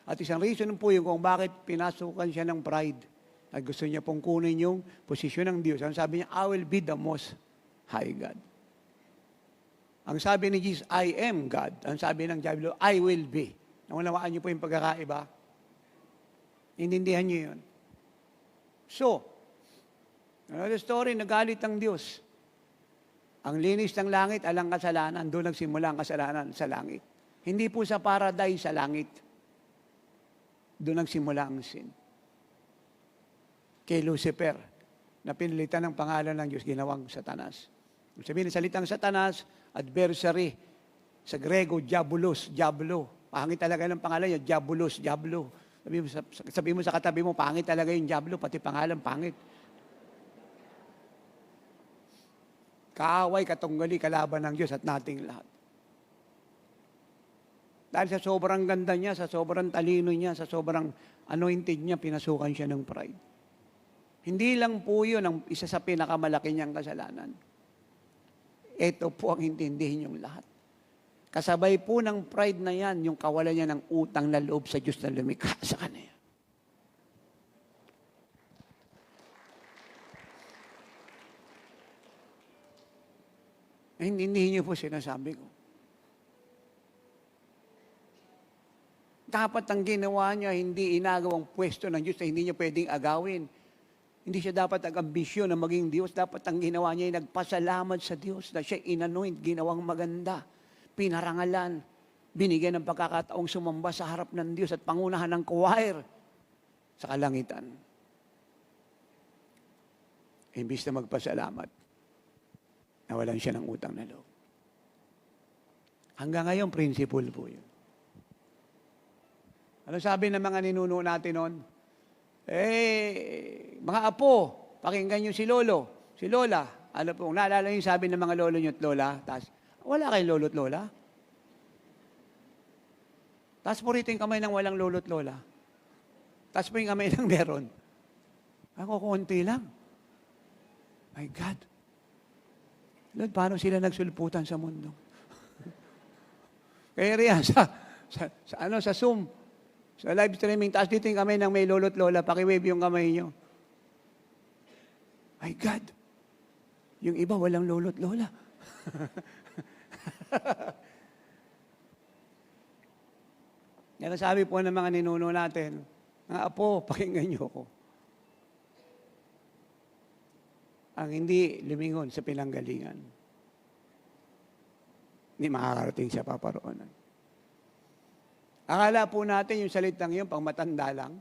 Speaker 1: At isang reason po yung kung bakit pinasukan siya ng pride. At gusto niya pong kunin yung posisyon ng Diyos. Ang sabi niya, I will be the most high God. Ang sabi ni Jesus, I am God. Ang sabi ng Diablo, I will be. Naunawaan niyo po yung pagkakaiba? Intindihan niyo yun. So, another story, nagalit ang Diyos. Ang linis ng langit, alang kasalanan, doon nagsimula ang kasalanan sa langit. Hindi po sa paradise, sa langit. Doon nagsimula ang sin. Kay Lucifer, na pinilitan ng pangalan ng Diyos, ginawang Satanas. Sabihin, salitang Satanas, adversary. Sa Grego, diabolos, diablo. Pangit talaga ng pangalan niya, diabolos, diablo. Sabi mo sa katabi mo, pangit talaga yung diablo, pati pangalan, pangit. Kaaway, katunggali, kalaban ng Diyos at nating lahat. Dahil sa sobrang ganda niya, sa sobrang talino niya, sa sobrang anointed niya, pinasukan siya ng pride. Hindi lang po yun ang isa sa pinakamalaki niyang kasalanan. Ito po ang intindihin yung lahat. Kasabay po ng pride na yan, yung kawalan niya ng utang na loob sa Diyos na lumikha sa kanya. Intindihin niyo po sinasabi ko. Dapat ang ginawa niya, hindi inagawang pwesto ng Diyos na hindi niya pwedeng agawin. Hindi siya dapat nag-ambisyon na maging Diyos. Dapat ang ginawa niya ay nagpasalamat sa Diyos na siya inanoint, ginawang maganda, pinarangalan, binigyan ng pagkakataong sumamba sa harap ng Diyos at pangunahan ng choir sa kalangitan. Imbis na magpasalamat, nawalan siya ng utang na loob. Hanggang ngayon, principle po yun. Ano sabi ng mga ninuno natin noon? Mga apo, pakinggan nyo si lolo, si lola. Ano po, naalala yung sabi ng mga lolo nyo at lola? Tas, wala kayong lolo at lola? Tapos po rito yung kamay ng walang lolo at lola. Tapos po yung kamay ng meron. Ako, konti lang. My God. Lord, paano sila nagsulputan sa mundo? Kaya riyan, sa Zoom, sa live streaming, taas dito yung kamay ng may lolo't lola, pakiwave yung kamay nyo. My God! Yung iba, walang lolo't lola. Yan ang sabi po ng mga ninuno natin, mga apo, pakinggan nyo ako. Ang hindi lumingon sa pinanggalingan, hindi makakarating sa paparoonan. Akala po natin yung salitang yun, pang matanda lang.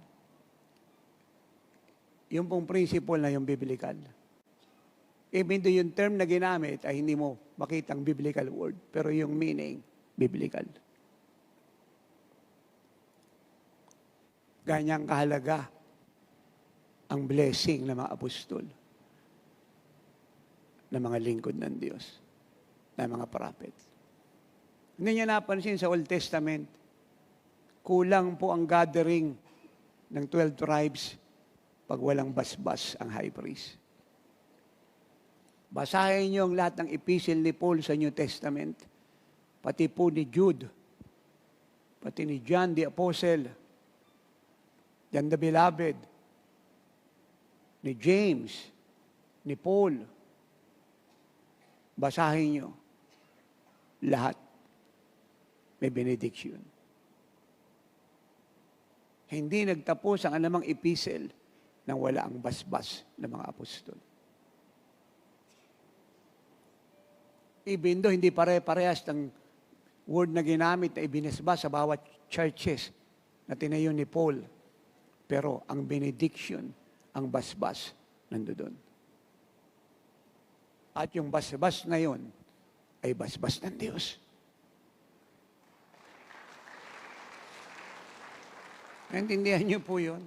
Speaker 1: Yung pong principle na yung biblical. Even though yung term na ginamit ay hindi mo makitang biblical word, pero yung meaning, biblical. Ganyang kahalaga ang blessing ng mga apostol, ng mga lingkod ng Diyos, ng mga prophet. Hindi niya napansin sa Old Testament, kulang po ang gathering ng 12 tribes pag walang basbas ang high priest. Basahin niyo ang lahat ng epistle ni Paul sa New Testament, pati po ni Jude, pati ni John the Apostle, John the Beloved, ni James, ni Paul. Basahin niyo. Lahat may benediction. Hindi nagtapos ang anumang epistle nang wala ang basbas ng mga apostol. Even though hindi pare-parehas ng word na ginamit na ibinisbas sa bawat churches na tinayo ni Paul, pero ang benediction, ang basbas, nandoon. At yung basbas na yon ay basbas ng Diyos. Naintindihan niyo po yun?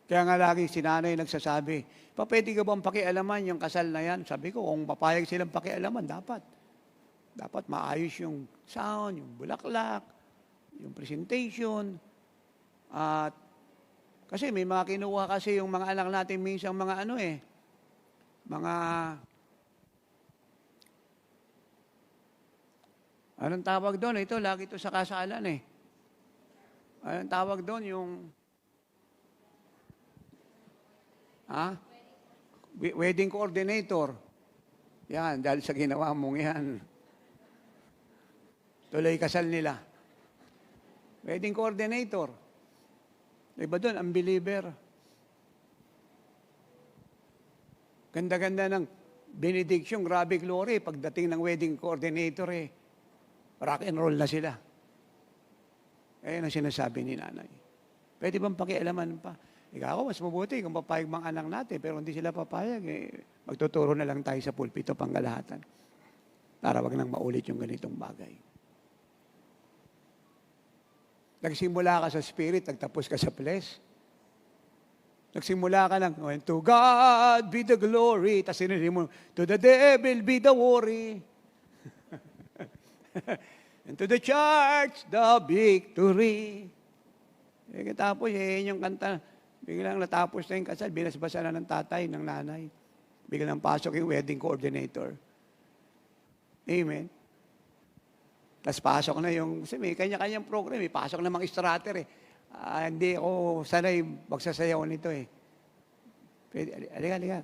Speaker 1: Kaya nga lagi si nanay nagsasabi, pwede ka bang pakialaman yung kasal na yan? Sabi ko, kung papayag silang pakialaman, dapat. Dapat maayos yung sound, yung bulaklak, yung presentation. At kasi may mga kinuha kasi yung mga anak natin minsan mga mga anong tawag doon? Ito, lagi ito sa kasalan eh. Anong tawag doon? Yung wedding coordinator. Yan, dahil sa ginawa mong yan. Tuloy kasal nila. Wedding coordinator. Iba doon, unbeliever. Ganda-ganda ng benediction, grabe glory. Pagdating ng wedding coordinator rock and roll na sila. Ayan ang sinasabi ni nanay. Pwede bang pakialaman pa? Ikaw, mas mabuti kung papayag mga anak natin, pero hindi sila papayag, magtuturo na lang tayo sa pulpito pangkalahatan. Para wag nang maulit yung ganitong bagay. Nagsimula ka sa spirit, nagtapos ka sa flesh. Nagsimula ka lang, and to God be the glory. Tapos sinunod mo, to the devil be the worry. And to the church, the victory. Tapos, yun yung kanta. Biglang natapos na yung kasal, binasbasa na ng tatay, ng nanay. Biglang pasok yung wedding coordinator. Amen. Tapos pasok na yung, kasi may kanya-kanyang program, may pasok na mga strater eh. Hindi ako sanay magsasayaw nito eh. Pwede, alika.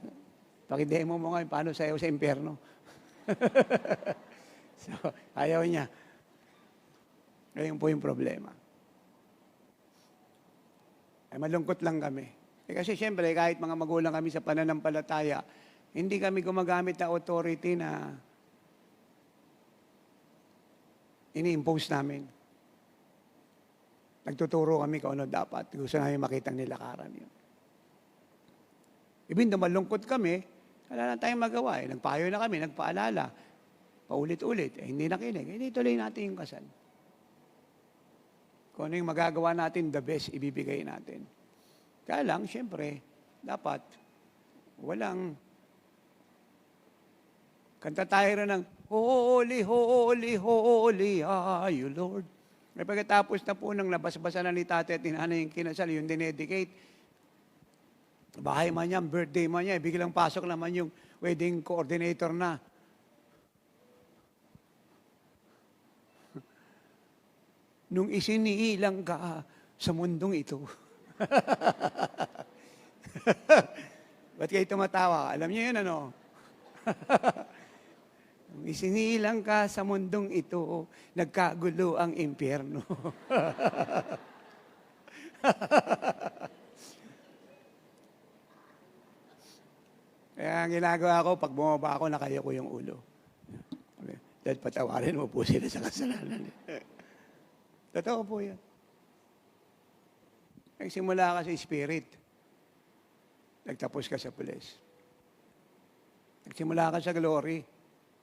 Speaker 1: Pakidemo mo nga paano sayaw sa impyerno. So, ayaw niya. Ngayon po yung problema. Ay malungkot lang kami. Kasi siyempre, kahit mga magulang kami sa pananampalataya, hindi kami gumagamit ng authority na ini-impose namin. Nagtuturo kami kung ano dapat. Gusto namin makitang nilakaran yun. Ibig na malungkot kami, wala na tayong magawa. Nagpayo na kami, nagpaalala. Paulit-ulit. Hindi nakinig. Hindi tuloy natin yung kasal. Kung ano yung magagawa natin, the best, ibibigay natin. Kaya lang, siyempre, dapat, walang, kanta tayo rin ng, Holy, holy, holy are you, Lord. May pagkatapos na po ng nabasbasa na ni tatay at tinanay yung kinasal, yung dinedicate, bahay man niya, birthday man niya, biglang pasok naman yung wedding coordinator na. Nung isiniilang ka sa mundong ito. Ba't kayo tumatawa? Alam niyo yun, ano? Nung isiniilang ka sa mundong ito, nagkagulo ang impyerno. Kaya ang ginagawa ko, pag bumaba ako, nakayo ko yung ulo. Dahil patawarin mo po sila sa kasalanan. Totoo po yan. Nagsimula ka sa spirit. Nagtapos ka sa pulis. Nagsimula ka sa glory.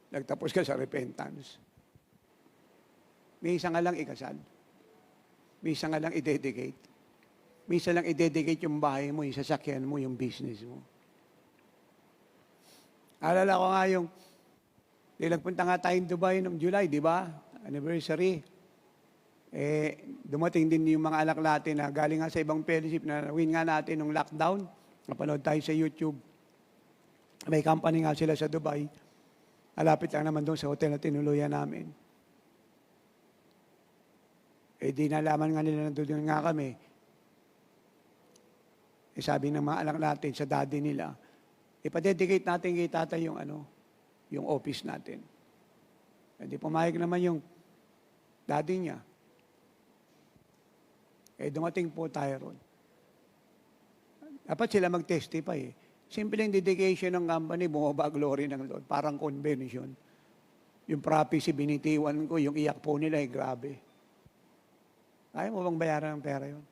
Speaker 1: Nagtapos ka sa repentance. May isa nga lang ikasal. May isa nga lang i-dedicate. May isa lang i-dedicate yung bahay mo, yung sasakyan mo, yung business mo. Alala ko nga yung, nagpunta nga tayong Dubai noong July, di ba? Anniversary. Dumating din yung mga anak natin na galing nga sa ibang fellowship na win nga natin nung lockdown. Napanood tayo sa YouTube. May company nga sila sa Dubai. Malapit lang naman doon sa hotel na tinuluyan namin. Di nalaman nga nila na doon nga kami. Sabi ng mga anak natin sa daddy nila, ipadedicate natin kay tatay yung yung office natin. Hindi pumayag naman yung daddy niya. Dumating po tayo ron. Dapat sila mag-testify eh. Simpleng dedication ng company, bumaba glory ng Lord. Parang convention. Yung prophecy, binitiwan ko, yung iyak po nila, grabe. Kaya mo bang bayaran ng pera yun?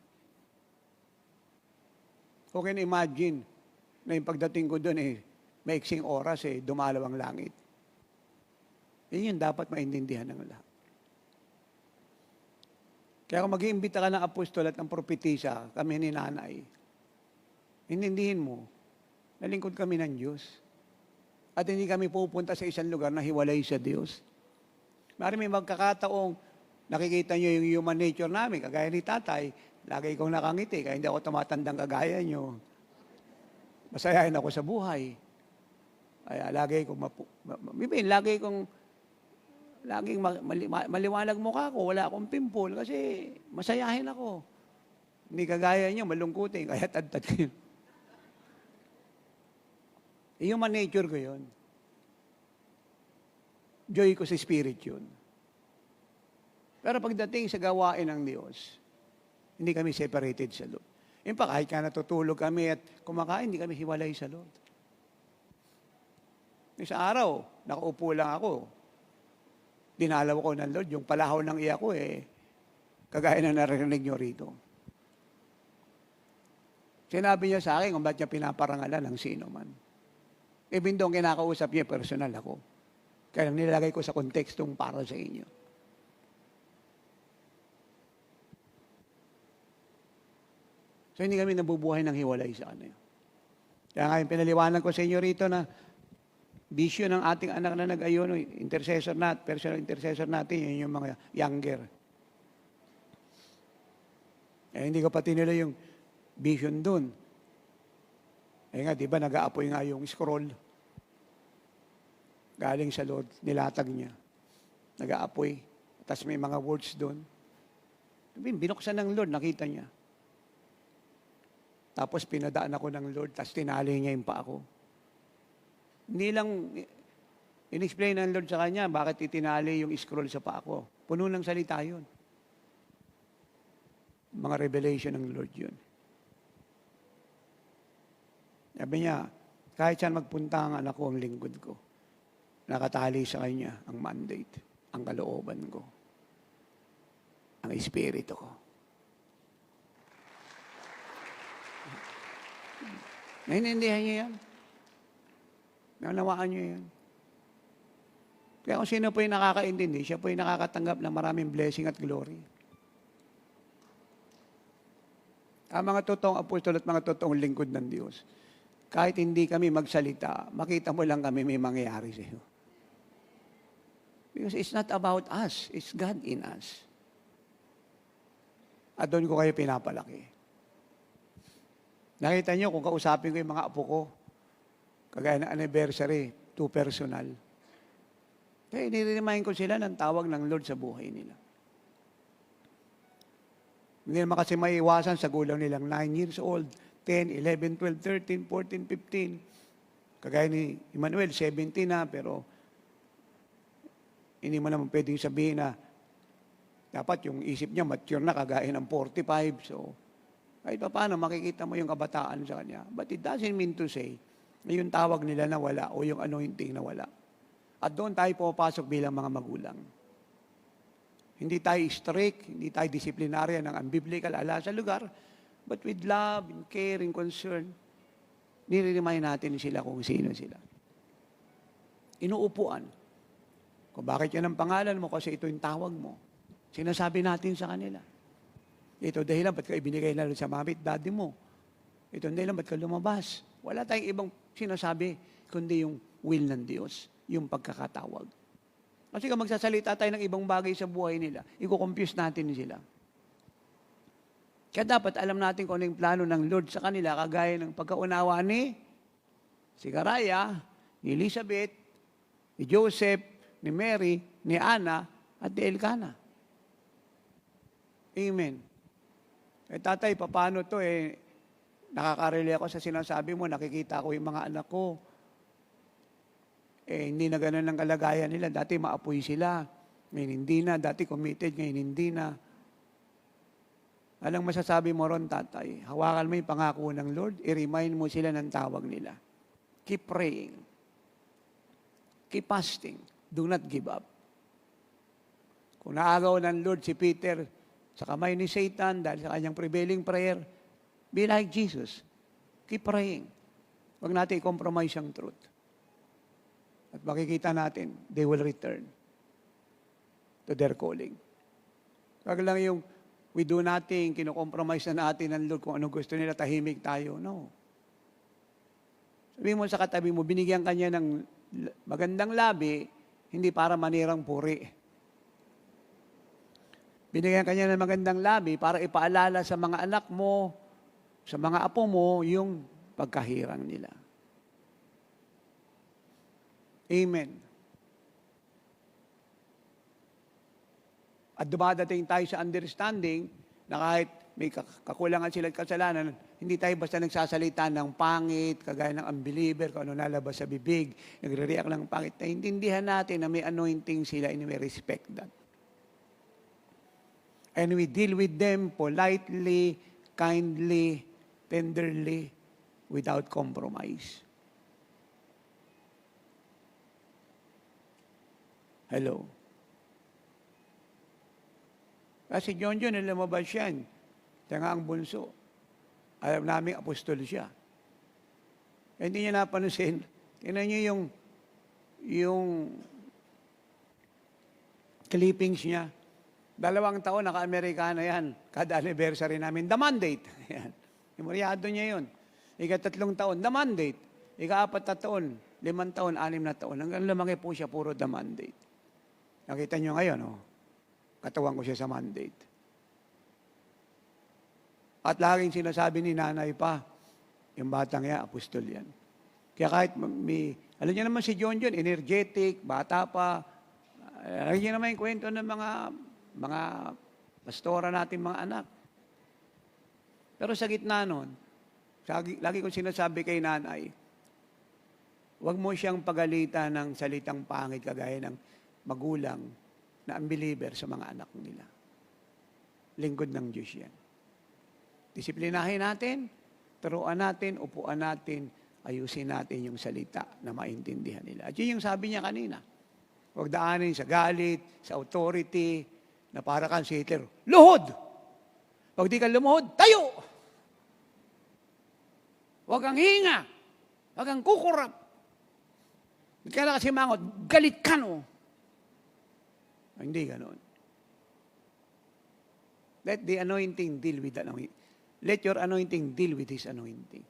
Speaker 1: Okay na imagine na yung pagdating ko doon maiksing oras dumalaw ang langit. Yun yung dapat maintindihan ng lahat. Kaya kung mag-iimbita ka ng apostol at ng propetisa, kami ni nanay, intindihin mo, nalingkod kami ng Diyos. At hindi kami pupunta sa isang lugar na hiwalay sa Diyos. Mari may magkakataong nakikita nyo yung human nature namin, kagaya ni tatay, lagi kong nakangiti, kaya hindi ako tumatandang kagaya nyo. Masayahin ako sa buhay. Kaya lagi kong laging maliwanag mukha ko, wala akong pimple kasi masayahin ako. Hindi kagaya nyo, malungkutin, kaya tad-tad kayo. Human nature ko yun. Joy ko sa spirit yun. Pero pagdating sa gawain ng Diyos, hindi kami separated sa Lord. In fact, kahit ka natutulog kami at kumakain, hindi kami hiwalay sa Lord. Isang araw, nakaupo lang ako. Dinalaw ko ng Lord, yung palahaw ng iya ko kagaya na narinig nyo rito. Sinabi niya sa akin kung ba't niya pinaparangalan ng sino man. Even though kinakausap niya, personal ako. Kaya nilalagay ko sa kontekstong para sa inyo. So hindi kami nabubuhay ng hiwalay sa ano. Kaya nga yung pinaliwanag ko sa inyo rito na bisyo ng ating anak na nag-ayuno, intercessor personal intercessor natin, yun yung mga younger. Hindi ko pati nila yung vision dun. Nga, di ba, nag-aapoy nga yung scroll. Galing sa Lord, nilatag niya. Nag-aapoy. Tapos may mga words dun. Binuksan ng Lord, nakita niya. Tapos pinadaan ako ng Lord, tapos tinali niya yung pa ako. Hindi lang, in-explain ng Lord sa kanya, bakit itinali yung scroll sa pa ako. Puno ng salita yun. Mga revelation ng Lord yun. Sabi niya, kahit saan magpunta ang anak ko, ang lingkod ko, nakatali sa kanya ang mandate, ang kalooban ko, ang espiritu ko. Naiintindihan niyo yan? Naunawaan niyo yan? Kaya kung sino po yung nakakaintindi, siya po yung nakakatanggap ng maraming blessing at glory. Ang mga totoong apostol at mga totoong lingkod ng Diyos, kahit hindi kami magsalita, makita mo lang kami may mangyayari sa iyo. Because it's not about us, it's God in us. At doon ko kayo pinapalaki. Nakita niyo kung kausapin ko yung mga apo ko, kagaya ng anniversary, too personal. Kaya nire-remind ko sila ng tawag ng Lord sa buhay nila. Hindi naman kasi maiiwasan sa gulang nilang 9 years old, 10, 11, 12, 13, 14, 15. Kagaya ni Emmanuel, 17 na, pero hindi mo naman pwedeng sabihin na dapat yung isip niya mature na kagaya ng 45. So, kahit pa paano, makikita mo yung kabataan sa kanya. But it doesn't mean to say na yung tawag nila na wala o yung anointing na wala. At doon tayo pumapasok bilang mga magulang. Hindi tayo strict, hindi tayo disiplinarya ng unbiblical ala sa lugar, but with love, and care, and concern, nire-remind natin sila kung sino sila. Inuupuan. Kung bakit yan ang pangalan mo, kasi ito yung tawag mo. Sinasabi natin sa kanila. Ito dahilan, ba't ka ibinigay na sa mami at daddy mo? Ito dahilan, ba't ka lumabas? Wala tayong ibang sinasabi, kundi yung will ng Diyos, yung pagkakatawag. Kasi kung magsasalita tayo ng ibang bagay sa buhay nila, i-confuse natin sila. Kaya dapat alam natin kung ano yung plano ng Lord sa kanila, kagaya ng pagkaunawa ni Sigaraya, ni Elizabeth, ni Joseph, ni Mary, ni Anna, at ni Elkanah. Amen. Tatay, paano to nakakarelate ako sa sinasabi mo, nakikita ko yung mga anak ko. Hindi na ganun ang kalagayan nila. Dati maapoy sila. Ngayon hindi na. Dati committed, ngayon hindi na. Anong masasabi mo ron, tatay? Hawakan mo yung pangako ng Lord. I-remind mo sila ng tawag nila. Keep praying. Keep fasting. Do not give up. Kung naagaw ng Lord si Peter sa kamay ni Satan dahil sa kanyang prevailing prayer, be like Jesus. Keep praying. Huwag natin i-compromise ang truth. At makikita natin, they will return to their calling. Wag lang yung we do nothing, kino-compromise na natin ng Lord kung ano gusto nila, tahimik tayo. No. Sabihin mo sa katabi mo, binigyan kanya ng magandang labi, hindi para manirang puri. Binigyan kanya ng magandang labi para ipaalala sa mga anak mo, sa mga apo mo, yung pagkahirang nila. Amen. At dumadating tayo sa understanding na kahit may kakulangan sila at kasalanan, hindi tayo basta nagsasalita ng pangit, kagaya ng unbeliever, kung ano nalabas sa bibig, nagre-react ng pangit. Naintindihan natin na may anointing sila and we respect that. And we deal with them politely, kindly, tenderly, without compromise. Hello. Kasi John, lumabas yan. Siya nga ang bunso. Alam namin, apostol siya. Hindi niya napanusin. Tingnan niyo yung clippings niya. 2 taon, naka-Amerikana yan. Kada anniversary namin. The mandate. Yan. Memoryado niya yun. Ika-3 taon, the mandate. Ika-4 na taon, 5 taon, 6 na taon. Hanggang lumaki po siya, puro the mandate. Nakita niyo ngayon, katawan ko siya sa mandate. At laging sinasabi ni nanay pa, yung batang yan, apostol yan. Kaya kahit alam niyo naman si John, energetic, bata pa. Alam niyo naman yung kwento ng mga pastora natin, mga anak. Pero sa gitna nun, lagi kong sinasabi kay nanay, huwag mo siyang pagalitan ng salitang pangit kagaya ng magulang na unbeliever sa mga anak nila. Lingkod ng Diyos yan. Disiplinahin natin, turuan natin, upuan natin, ayusin natin yung salita na maintindihan nila. At yun yung sabi niya kanina. Huwag daanin sa galit, sa authority, na para kang si Hitler. Luhod! Pag di ka lumuhod, tayo! Huwag kang hinga! Huwag kang kukurap! Hindi ka na kasi mangot, galit ka no! Hindi ganoon. Let the anointing deal with the anointing. Let your anointing deal with His anointing.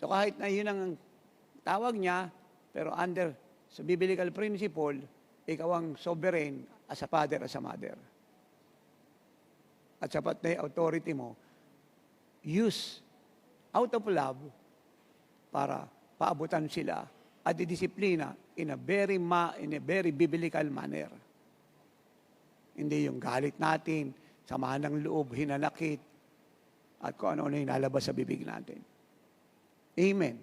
Speaker 1: So kahit na yun ang tawag niya, pero sa biblical principle, ikaw ang sovereign as a father, as a mother. At sapat na yung authority mo, use out of love para paabutan sila at didisiplina in a very biblical manner. Hindi yung galit natin, samahan ng loob, hinanakit, at kung ano-ano yung nalabas sa bibig natin. Amen.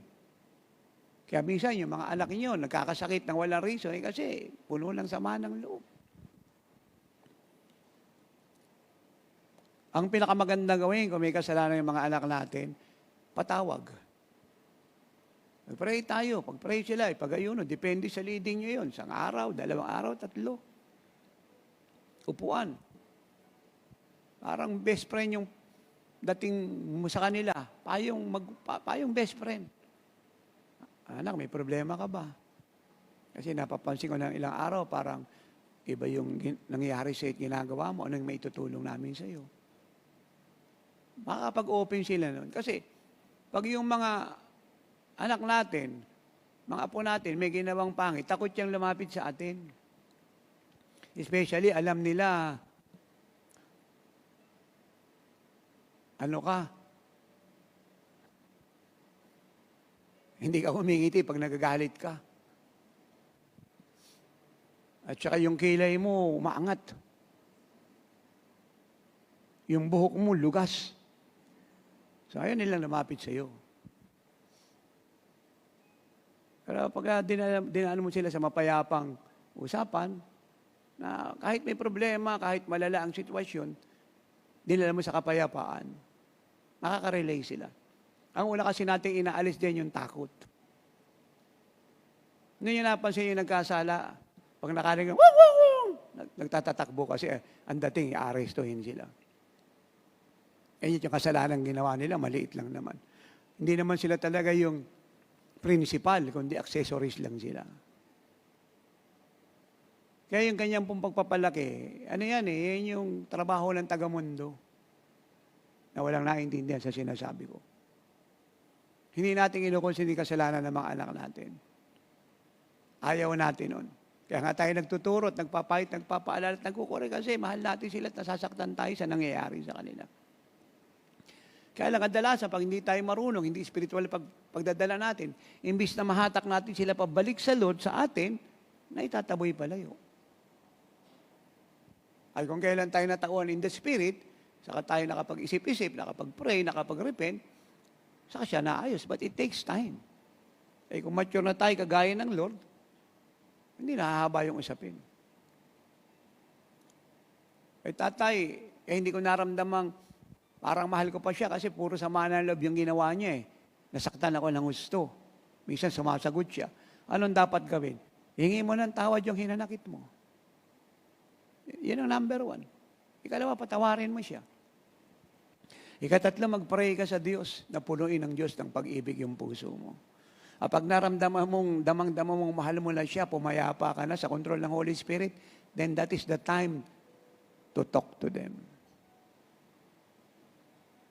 Speaker 1: Kaya minsan yung mga anak niyo nagkakasakit ng walang reason kasi puno ng sama ng loob. Ang pinakamagandang gawin kung may kasalanan yung mga anak natin, patawag. Mag-pray tayo. Pag-pray sila, ipag-ayuno. Depende sa leading nyo yun. 1 araw, 2 araw, 3. Upuan. Parang best friend yung dating mo sa kanila. Payong best friend. Anak, may problema ka ba? Kasi napapansin ko ng ilang araw, parang iba yung nangyayari sa ginagawa mo, anong may tutulong namin sa iyo. Makakapag-open sila nun. Kasi, pag yung mga anak natin, mga apo natin, may ginawang pangit, takot siyang lumapit sa atin. Especially, alam nila, ano ka? Hindi ka humingiti pag nagagalit ka. At saka yung kilay mo, umaangat. Yung buhok mo, lugas. So, ayaw nilang lumapit sa iyo. Pero pag dinaan mo sila sa mapayapang usapan, na kahit may problema, kahit malala ang sitwasyon, dinala mo sa kapayapaan, makaka-relay sila. Ang una kasi natin inaalis din yung takot. Hindi nyo napansin yung nagkasala, pag nakarinig, nagtatatakbo kasi ang dating, i-arestuhin sila. Yung kasalanan ginawa nila, maliit lang naman. Hindi naman sila talaga yung principal, kundi accessories lang sila. Kaya yung kanyang pong pagpapalaki, yan yung trabaho ng tagamundo na walang naiintindihan sa sinasabi ko. Hindi natin inukonsider kasalanan ng mga anak natin. Ayaw natin nun. Kaya nga tayo nagtuturo at nagpapahit, nagpapaalala at nagkukure kasi mahal natin sila at nasasaktan tayo sa nangyayari sa kanila. Kaya lang kadalasan, pag hindi tayo marunong, hindi spiritual pagdadala natin, imbis na mahatak natin sila pabalik sa Lord sa atin, na itataboy palayo. Ay kung kailan tayo natauhan in the Spirit, saka tayo nakapag-isip-isip, nakapag-pray, nakapag-repent, saka siya naayos. But it takes time. Eh kung mature na tayo kagaya ng Lord, hindi nahahaba yung usapin. Eh tatay, hindi ko naramdamang parang mahal ko pa siya kasi puro sama ng loob yung ginawa niya eh. Nasaktan ako ng gusto. Minsan sumasagot siya. Anong dapat gawin? Hingi mo ng tawad yung hinanakit mo. Yan ang number 1. Ikalawa, patawarin mo siya. Ikatatlo, mag-pray ka sa Diyos na punuin ng Diyos ng pag-ibig yung puso mo. Pag naramdaman mong, damang-damang mong mahal mo na siya, pumayapa ka na sa kontrol ng Holy Spirit, then that is the time to talk to them.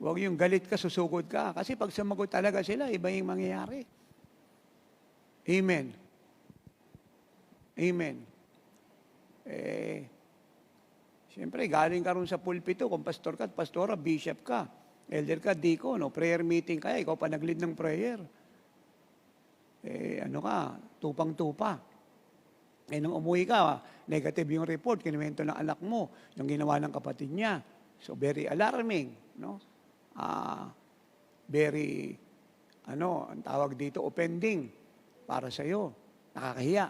Speaker 1: Huwag yung galit ka, susugod ka. Kasi pag sumagot talaga sila, iba yung mangyayari. Amen. Amen. Siyempre, galing ka rin sa pulpito, kung pastor ka, pastora, bishop ka, elder ka, deacon, prayer meeting ka, ikaw pa nag-lead ng prayer. Tupang-tupa. Nung umuwi ka, negative yung report, kinuwento ng anak mo, yung ginawa ng kapatid niya. So, very alarming, no? Very, ang tawag dito, offending para sa'yo. Nakakahiya.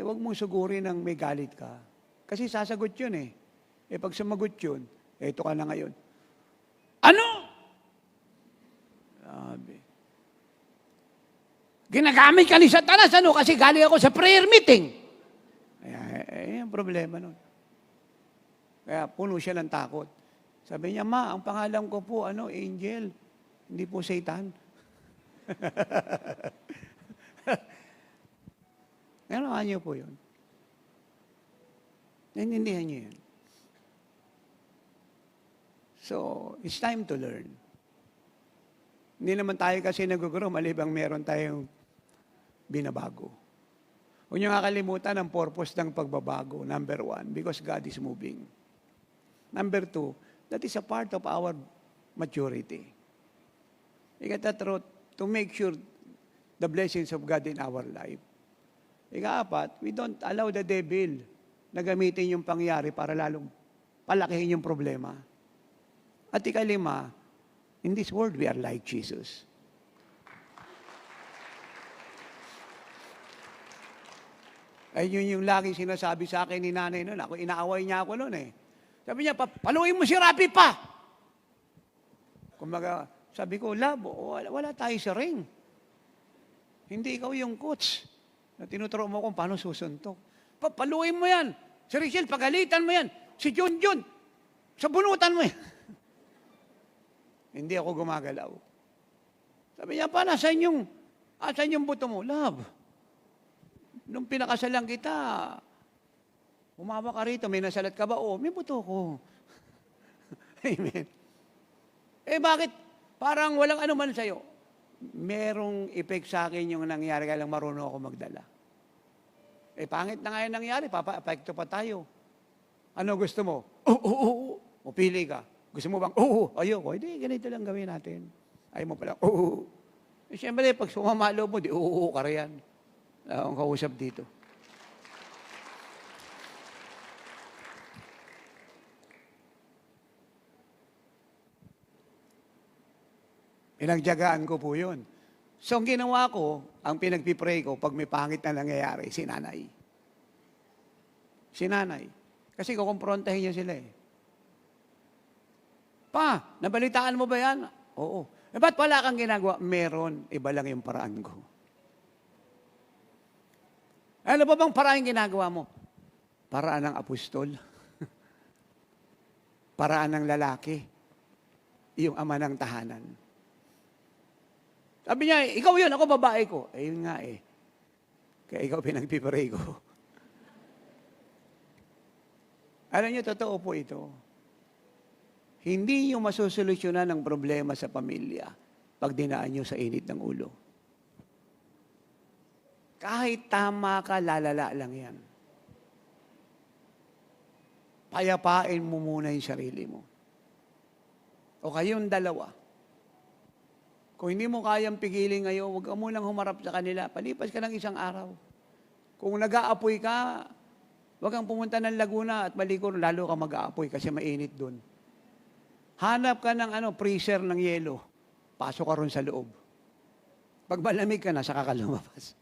Speaker 1: Huwag mong sugurin ng may galit ka. Kasi sasagot yun eh. Pag sumagot yun, ito ka na ngayon. Ano? Sabi. Ginagamit ka ni Satanas, kasi galing ako sa prayer meeting. Ang problema nun. Kaya puno siya ng takot. Sabi niya, Ma, ang pangalan ko po, Angel. Hindi po Satan. Gano'n niyo po yun. Naintindihan niyo yun. So, it's time to learn. Hindi naman tayo kasi naguguro, malibang meron tayong binabago. Huwag niyo kakalimutan ang purpose ng pagbabago. Number 1, because God is moving. Number 2, that is a part of our maturity. Ika-3, to make sure the blessings of God in our life. Ika-4, we don't allow the devil na gamitin yung pangyari para lalong palakihin yung problema. At ika-5, in this world, we are like Jesus. Ay, yun yung laging sinasabi sa akin ni nanay noon. Inaaway niya ako noon eh. Sabi niya, paluin mo si Rapi pa. Kumbaga, sabi ko, Love, wala tayo sa ring. Hindi ikaw yung coach. Na tinuturo mo kung paano susuntok. Paluin mo yan. Si Richelle, pagalitan mo yan. Si John, sabunutan mo yan. Hindi ako gumagalaw. Sabi niya, asan yung buto mo? Love, nung pinakasalan kita, humawa ka rito, may nasalat ka ba? Oo, may buto ko. Amen. Bakit? Parang walang anuman sa'yo. Merong effect sa akin yung nangyari, kaya lang marunong ako magdala. Pangit na nga yung nangyari, papa-apekto pa tayo. Ano gusto mo? Oo. Pili ka. Gusto mo bang, ayoko. Hindi, ganito lang gawin natin. Ayaw mo pala, Siyempre, pag sumamalo mo, di ka riyan. Ang kausap dito. Pinagjagaan ko po yun. So, ang ginawa ko, ang pinagpipray ko, pag may pangit na nangyayari, si nanay. Si nanay. Kasi kukumprontahin niya sila eh. Pa, nabalitaan mo ba yan? Oo. Ba't wala kang ginagawa? Meron. Iba lang yung paraan ko. Ano ba bang paraan ginagawa mo? Paraan ng apostol. Paraan ng lalaki. Yung ama ng tahanan. Sabi niya, ikaw yun, ako babae ko. Yun nga eh. Kaya ikaw pinagpipray ko. Alam niyo, totoo po ito. Hindi niyo masusolusyonan ang problema sa pamilya pag dinaan niyo sa init ng ulo. Kahit tama ka, lalala lang yan. Payapain mo muna yung sarili mo. O kayong dalawa. Kung hindi mo kayang pigilin ngayon, huwag ka munang humarap sa kanila. Palipas ka ng isang araw. Kung nag-aapoy ka, huwag kang pumunta ng Laguna at Balikor, lalo ka mag-aapoy kasi mainit doon. Hanap ka ng freezer ng yelo. Pasok ka ron sa loob. Pag malamig ka na, saka ka lumabas.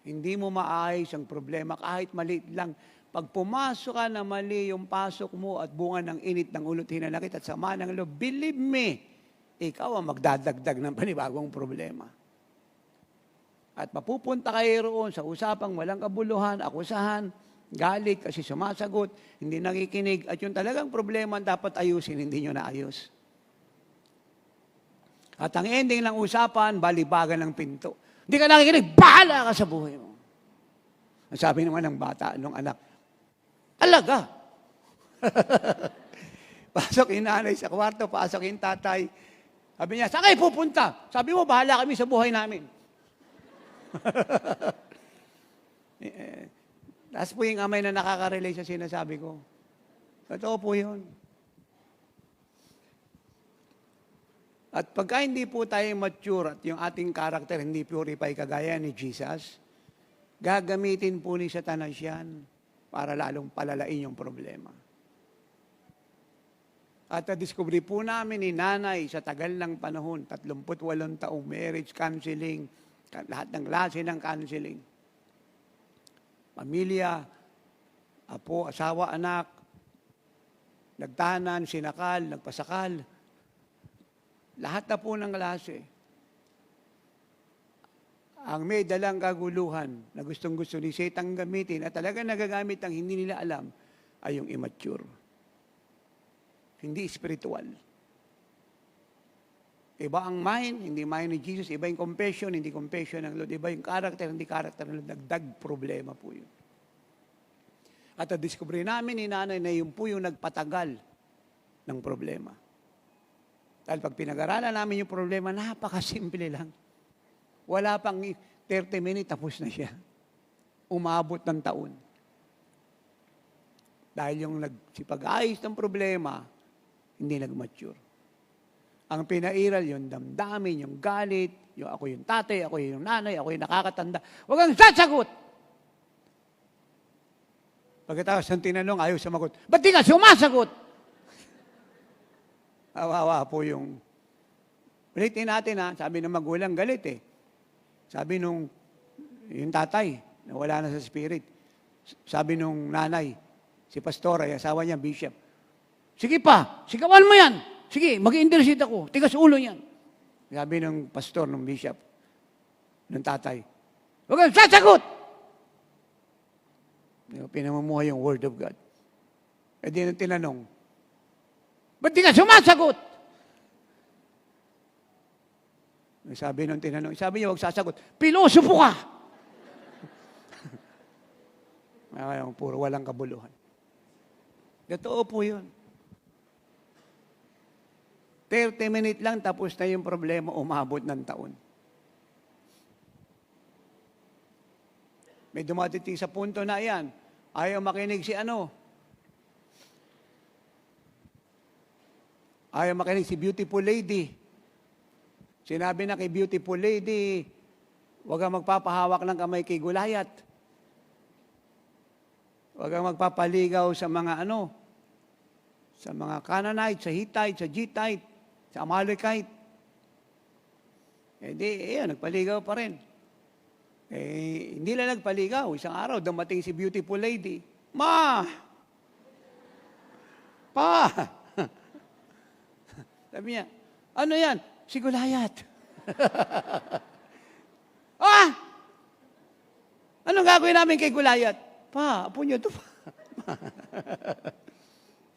Speaker 1: Hindi mo maayos ang problema kahit maliit lang. Pag pumasok ka na mali yung pasok mo at bunga ng init ng ulo, hinanakit at sama ng loob, believe me, ikaw ang magdadagdag ng panibagong problema. At mapupunta kayo roon sa usapang walang kabuluhan, akusahan, galit kasi sumasagot, hindi nakikinig, at yung talagang problema dapat ayusin, hindi nyo naayos. At ang ending ng usapan, balibagan ng pinto. Hindi ka nakikinig, bahala ka sa buhay mo. Ang sabi naman ng bata, nung anak, alaga. Pasok yung nanay sa kwarto, pasok yung tatay. Sabi niya, saan kayo pupunta? Sabi mo, bahala kami sa buhay namin. Taas po yung amay na nakaka-relate sa sinasabi ko. Totoo po yun. At pagka hindi po tayo mature at yung ating karakter hindi purify kagaya ni Jesus, gagamitin po ni Satanas yan para lalong palalain yung problema. At na-discovery po namin ni nanay sa tagal ng panahon, 38 taong marriage counseling, lahat ng klase ng counseling. Pamilya, apo, asawa, anak, nagtahanan, sinakal, nagpasakal. Lahat na po ng klase. Ang may dalang kaguluhan na gustong-gusto ni Satan gamitin at talaga nagagamit ang hindi nila alam ay yung immature. Hindi spiritual. Iba ang mind, hindi mind ni Jesus. Iba yung compassion, hindi compassion ng Lord. Iba yung character, hindi character ng Lord. Nagdag problema po yun. At na-discover namin ni nanay na yun po yung nagpatagal ng problema. Dahil pag pinag-aralan namin yung problema, napakasimple lang. Wala pang 30 minutes, tapos na siya. Umabot ng taon. Dahil yung nagsipag-ayos ng problema, hindi nag-mature. Ang pinairal, yung damdamin, yung galit, yung ako yung tatay, ako yung nanay, ako yung nakakatanda. Huwag kang sasagot! Pagkatapos ng tinanong, ayaw sumagot. Ba't di ka sumasagot? Awawa po yung... Ulitin natin ha, sabi ng magulang, galit eh. Sabi nung yung tatay, na wala na sa spirit. Sabi nung nanay, si pastora, yung asawa niya, bishop, sige pa, sigawan mo yan. Sige, mag-intercede ako. Tigas ulo yan. Sabi ng pastor, ng bishop, ng tatay, huwag kang sasagot! Pinamumuhay yung word of God. E di nang tinanong, ba't di ka sumasagot? Sabi nung tinanong, sabi niya, huwag sasagot, pilosopo ka! Puro walang kabuluhan. Totoo po yun. 30 minutes lang, tapos na yung problema, umabot ng taon. May dumadating sa punto na yan. Ayaw makinig si ano. Ayaw makinig si beautiful lady. Sinabi na kay beautiful lady, huwag kang magpapahawak ng kamay kay Goliath. Huwag kang magpapaligaw sa mga ano, sa mga Canaanite, sa Hittite, sa Gittite, sa Amalekite. Eh di, nagpaligaw pa rin. Eh, hindi lang nagpaligaw. Isang araw, dumating si beautiful lady. Ma! Pa! Sabi niya, ano yan? Si Goliath. Ah! Anong gagawin namin kay Goliath? Pa, apo niyo ito pa.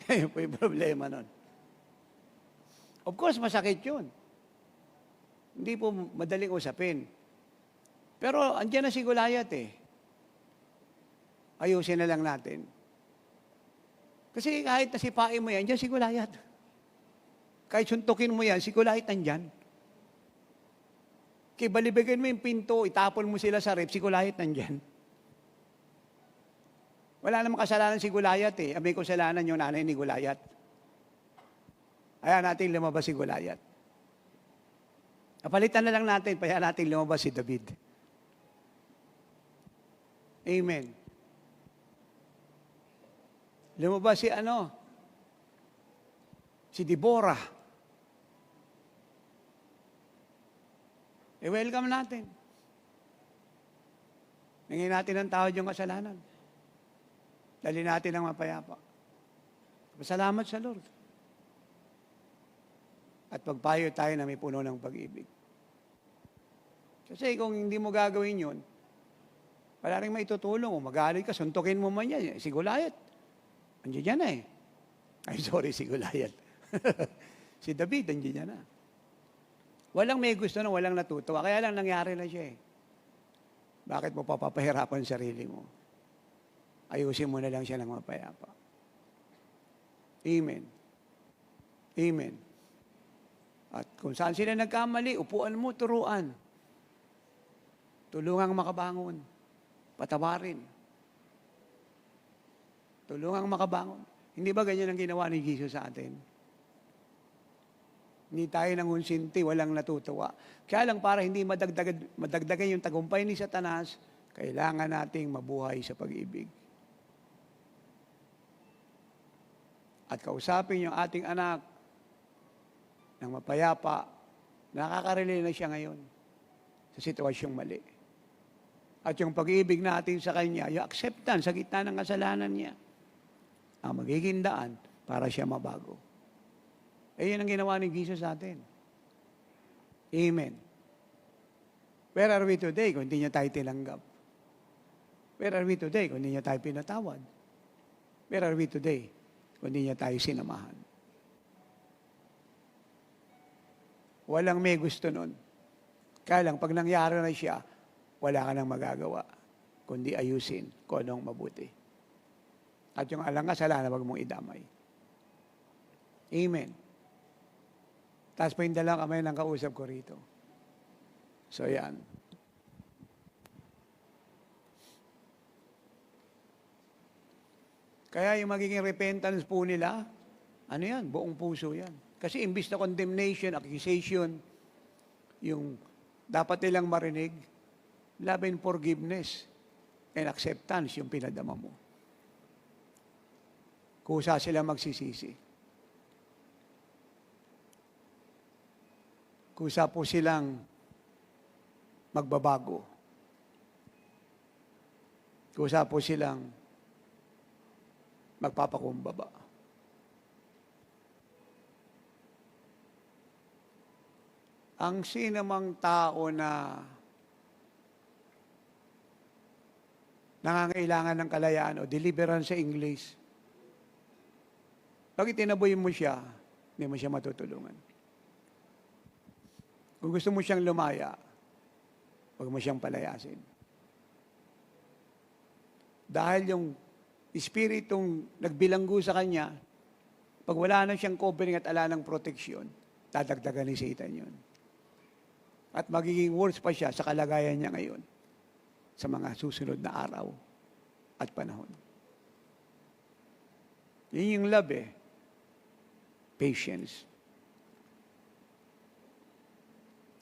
Speaker 1: Ayun po yung problema nun. Of course, masakit yun. Hindi po madaling usapin. Pero andyan na si Goliath eh. Ayusin na lang natin. Kasi kahit nasipain mo yan, andyan si Goliath. Kahit suntukin mo yan, si Goliath andyan. Kaya balibigin mo yung pinto, itapon mo sila sa rep, si Goliath andyan. Wala namang kasalanan si Goliath eh. May kasalanan yung nanay ni Goliath. Kaya natin lumabas si Goliath. Napalitan na lang natin, kaya natin lumabas si David. Amen. Lumabas si ano? Si Deborah. I-welcome natin. Nangin natin ang tawad yung kasalanan. Dali natin ang mapayapa. Pasalamat sa Lord. At pagpayo tayo na may puno ng pag-ibig. Kasi kung hindi mo gagawin yun, wala rin maitutulong. O magalit ka, suntukin mo man yan. Si Goliath. Andiyan na eh. Ay, sorry, si Goliath. Si David, andiyan na. Walang may gusto na walang natutuwa. Kaya lang nangyari na siya eh. Bakit mo papapahirapan sarili mo? Ayusin mo na lang siya ng mapayapa. Amen. Amen. At kung saan sila nagkamali, upuan mo, turuan. Tulungang makabangon. Patawarin. Tulungang makabangon. Hindi ba ganyan ang ginawa ni Jesus sa atin? Hindi tayo nangunsinti, walang natutuwa. Kaya lang para hindi madagdagan yung tagumpay ni Satanas, kailangan nating mabuhay sa pag-ibig. At kausapin yung ating anak ng mapayapa, nakaka-relate na siya ngayon sa sitwasyong mali. At yung pag-ibig natin sa kanya, yung acceptance sa gitna ng kasalanan niya, ang magiging daan para siya mabago. Yun ang ginawa ni Jesus sa atin. Amen. Where are we today kung hindi niya tayo tinanggap? Where are we today kung hindi niya tayo pinatawad? Where are we today kung hindi niya tayo sinamahan? Walang may gusto nun. Kaya lang, pag nangyari na siya, wala ka nang magagawa, kundi ayusin kung anong mabuti. At yung alang-asala na wag mong idamay. Amen. Taas pa yung dalawang kamay ng kausap ko rito. So yan. Kaya yung magiging repentance po nila, ano yan, buong puso yan. Kasi imbis na condemnation, accusation, yung dapat nilang marinig, love and forgiveness and acceptance yung pinadama mo. Kusa sila magsisisi. Kusa po silang magbabago. Kusa po silang magpapakumbaba. Ang sinamang tao na nangangailangan ng kalayaan o deliverance sa English, pag itinaboy mo siya, hindi mo siya matutulungan. Kung gusto mo siyang lumaya, huwag mo siyang palayasin. Dahil yung espiritong nagbilanggo sa kanya, pag wala na siyang covering at ala ng proteksyon, dadagdagan ni Satan yun. At magiging worse pa siya sa kalagayan niya ngayon sa mga susunod na araw at panahon. Yun yung love eh. Patience.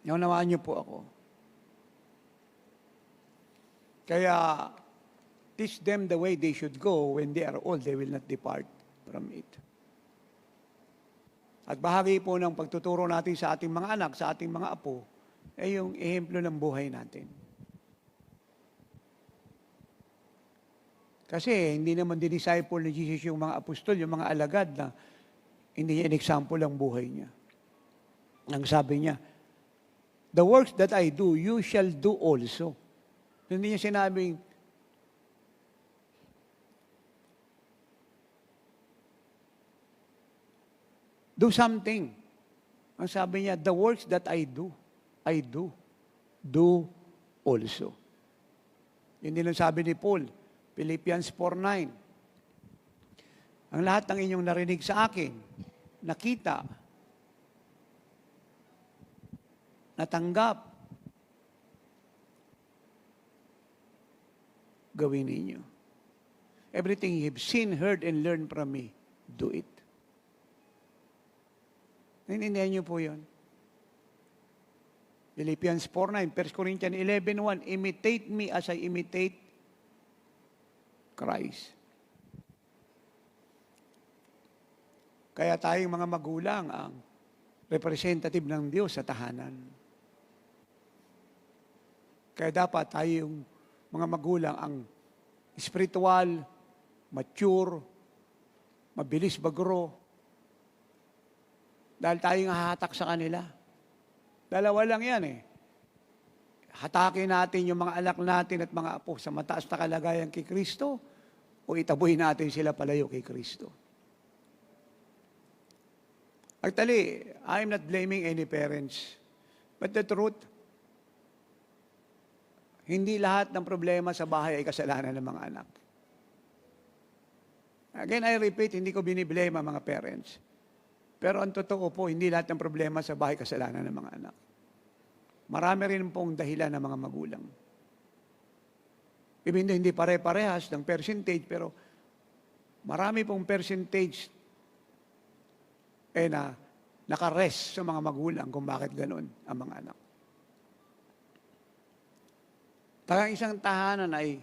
Speaker 1: Naunawaan niyo po ako. Kaya, teach them the way they should go. When they are old, they will not depart from it. At bahagi po ng pagtuturo natin sa ating mga anak, sa ating mga apo, ay yung ehemplo ng buhay natin. Kasi hindi naman dinisciple ni Jesus yung mga apostol, yung mga alagad na hindi niya in-example ang buhay niya. Ang sabi niya, the works that I do, you shall do also. Hindi niya sinabing, do something. Ang sabi niya, the works that I do also. Yun din ang sabi ni Paul, Philippians 4:9. Ang lahat ng inyong narinig sa akin, nakita, natanggap, gawin ninyo. Everything you have seen, heard, and learned from me, do it. Naintindihan niyo po yun? Philippians 4:9, 1 Corinthians 11:1, imitate me as I imitate Christ. Kaya tayong mga magulang ang representative ng Diyos sa tahanan. Kaya dapat tayong mga magulang ang spiritual, mature, mabilis magro, dahil tayong hahatak sa kanila. Dalawa lang yan eh. Hatakin natin yung mga anak natin at mga apo sa mataas na kalagayan kay Kristo o itaboy natin sila palayo kay Kristo. Actually, I'm not blaming any parents. But the truth, hindi lahat ng problema sa bahay ay kasalanan ng mga anak. Again, I repeat, hindi ko biniblame ang mga parents. Pero ang totoo po, hindi lahat ng problema sa bahay kasalanan ng mga anak. Marami rin pong dahilan ng mga magulang. Even though hindi pare-parehas ng percentage, pero marami pong percentage na nakarest sa mga magulang kung bakit ganun ang mga anak. Talagang isang tahanan ay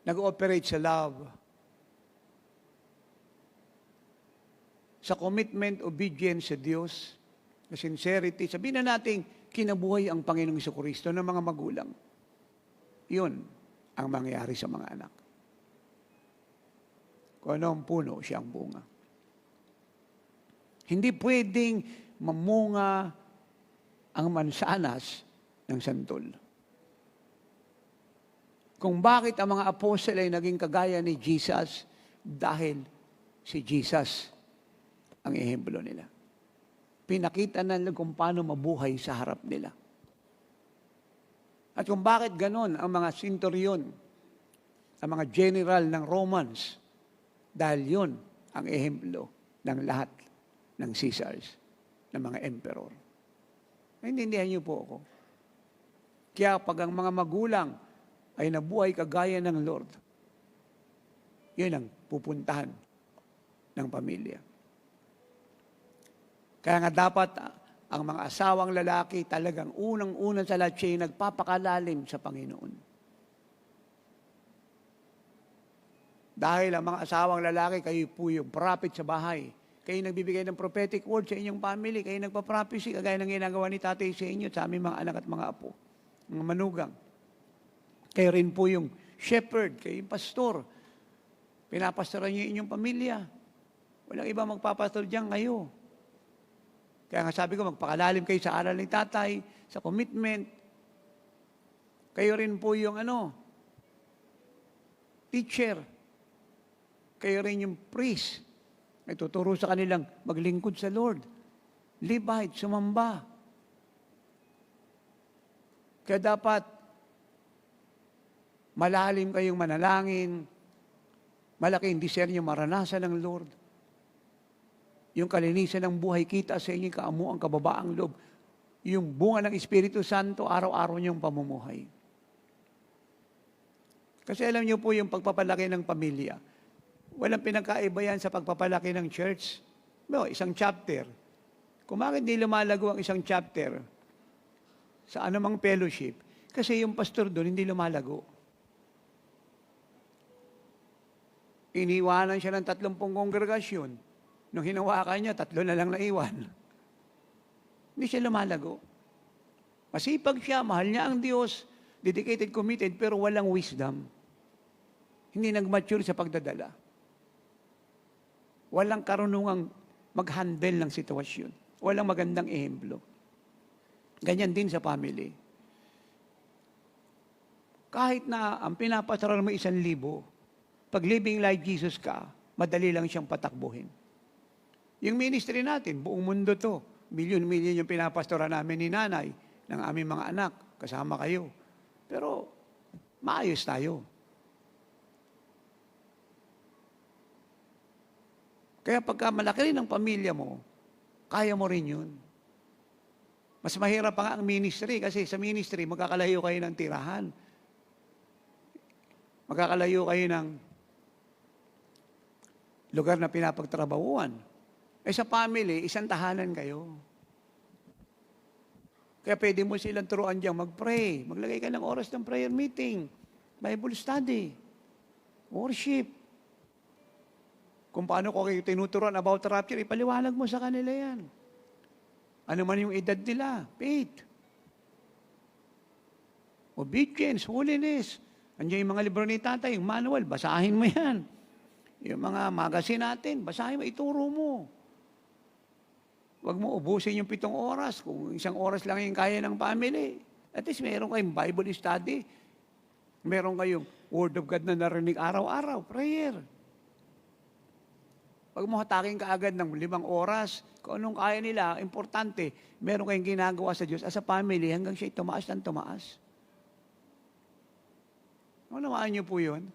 Speaker 1: nag-ooperate sa love, sa commitment, obedience sa Diyos, sa sincerity. Sabihin na natin, kinabuhay ang Panginoong Jesucristo ng mga magulang. Yun ang mangyayari sa mga anak. Kung ano ang puno, siya ang bunga. Hindi pwedeng mamunga ang mansanas ng santol. Kung bakit ang mga apostol ay naging kagaya ni Jesus, dahil si Jesus ang ehemplo nila. Pinakita nila kung paano mabuhay sa harap nila. At kung bakit ganon ang mga centurion, ang mga general ng Romans, dahil yun ang ehemplo ng lahat ng Caesars, ng mga emperor. Naintindihan niyo po ako. Kaya pag ang mga magulang ay nabuhay kagaya ng Lord, yun ang pupuntahan ng pamilya. Kaya nga dapat ang mga asawang lalaki talagang unang-unang sa lahat siya nagpapakalalim sa Panginoon. Dahil ang mga asawang lalaki, kayo po yung prophet sa bahay. Kayo nagbibigay ng prophetic word sa inyong family. Kayo nagpa-prophecy, kagaya ng ginagawa ni tatay sa inyo, sa aming mga anak at mga apo, mga manugang. Kayo rin po yung shepherd, kayo yung pastor. Pinapastoran niyo inyong pamilya. Walang iba magpapastor diyan kayo. Kaya nga sabi ko, magpakalalim kayo sa aral ni tatay, sa commitment. Kayo rin po yung teacher. Kayo rin yung priest. Nagtuturo sa kanilang maglingkod sa Lord. Levite, sumamba. Kaya dapat malalim kayong manalangin, malaking disernyo maranasan ng Lord. Yung kalinisan ng buhay, kita sa inyo kaamuang kababaang loob. Yung bunga ng Espiritu Santo, araw-araw niyong pamumuhay. Kasi alam niyo po yung pagpapalaki ng pamilya. Walang pinagkaiba yan sa pagpapalaki ng church. No, isang chapter. Kung bakit di lumalago ang isang chapter sa anumang fellowship, kasi yung pastor doon hindi lumalago. Iniwanan siya ng 30 kongregasyon. Nung hinawakan niya, 3 na lang naiwan. Hindi siya lumalago. Masipag siya, mahal niya ang Diyos, dedicated, committed, pero walang wisdom. Hindi nag-mature sa pagdadala. Walang karunungang mag-handle ng sitwasyon. Walang magandang ehemplo. Ganyan din sa family. Kahit na ang pinapasaran mo 1,000, pag living like Jesus ka, madali lang siyang patakbuhin. Yung ministry natin, buong mundo to. Milyon-milyon yung pinapastoran namin ni nanay, ng aming mga anak, kasama kayo. Pero, maayos tayo. Kaya pagka malaki rin ang pamilya mo, kaya mo rin yun. Mas mahirap pa nga ang ministry kasi sa ministry, magkakalayo kayo ng tirahan. Magkakalayo kayo ng lugar na pinapagtrabahuan. Sa family, isang tahanan kayo. Kaya pwede mo silang turuan dyan mag-pray. Maglagay ka ng oras ng prayer meeting, Bible study, worship. Kung paano ko kayo tinuturuan about rapture, ipaliwanag mo sa kanila yan. Ano man yung edad nila, faith, obedience, holiness. Andiyan yung mga libro ni tatay, yung manual, basahin mo yan. Yung mga magazine natin, basahin mo, ituro mo. Huwag mo ubusin yung 7 oras. Kung 1 oras lang yung kaya ng family, at least meron kayong Bible study. Meron kayong Word of God na narinig araw-araw, prayer. Pag mo hatakin ka agad ng 5 oras, kung anong kaya nila, importante, meron kayong ginagawa sa Diyos as a family hanggang siya tumaas ng tumaas. Unawaan niyo po yun?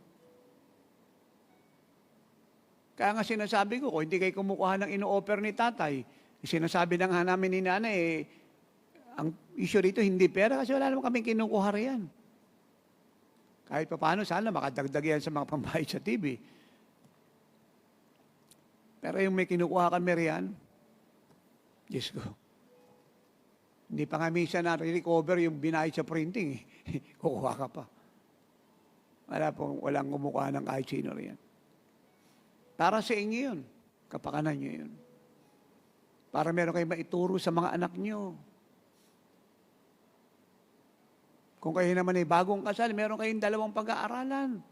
Speaker 1: Kaya nga sinasabi ko, kung hindi kayo kumukuha ng ino-offer ni tatay, sinasabi na nga namin ni nanay, ang issue rito hindi pera kasi wala naman kaming kinukuha riyan. Kahit pa paano, sana makadagdag yan sa mga pambayad sa TV. Pero yung may kinukuha kami riyan, Diyos ko, hindi pa nga minsan na-recover yung binayad sa printing. Kukuha ka pa. Walang kumukuha ng kahit sino riyan. Para sa inyo yun. Kapakanan nyo yun. Para meron kayo maituro sa mga anak nyo. Kung kayo naman ay bagong kasal, meron kayong 2 pag-aaralan.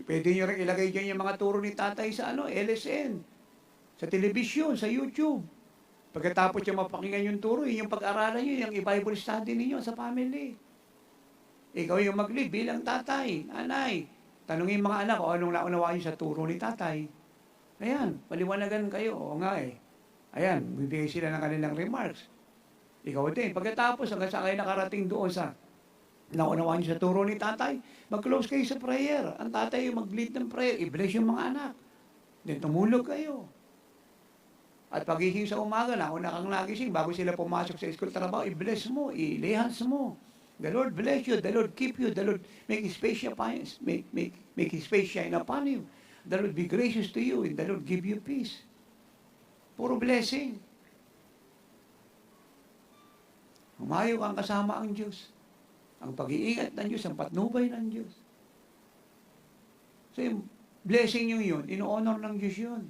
Speaker 1: Pwede nyo rin ilagay dyan yung mga turo ni tatay sa LSN, sa telebisyon, sa YouTube. Pagkatapos yung mapakinggan yung turo, yung pag-aaralan nyo, yung i-Bible study ninyo sa family. Ikaw yung mag-lead bilang tatay, nanay. Tanungin mga anak kung anong naunawaan nyo sa turo ni tatay. Ayan, paliwanagan kayo. Oo nga eh. Ayan, bibigay sila ng kanilang remarks. Ikaw din. Pagkatapos, hanggang sa kayo nakarating doon sa naunawaan nyo sa turo ni tatay, mag-close kayo sa prayer. Ang tatay yung mag-lead ng prayer. I-bless yung mga anak. Then tumulog kayo. At pagising sa umaga, nauna kang nagising, bago sila pumasok sa school trabaho, i-bless mo, i-lay hands mo. The Lord bless you. The Lord keep you. The Lord make His face shine upon you. The Lord be gracious to you, and the Lord give you peace. Puro blessing. Humayo kang kasama ang Diyos. Ang pag-iingat ng Diyos, ang patnubay ng Diyos. So yung blessing nyo yun, ino-honor ng Diyos yun.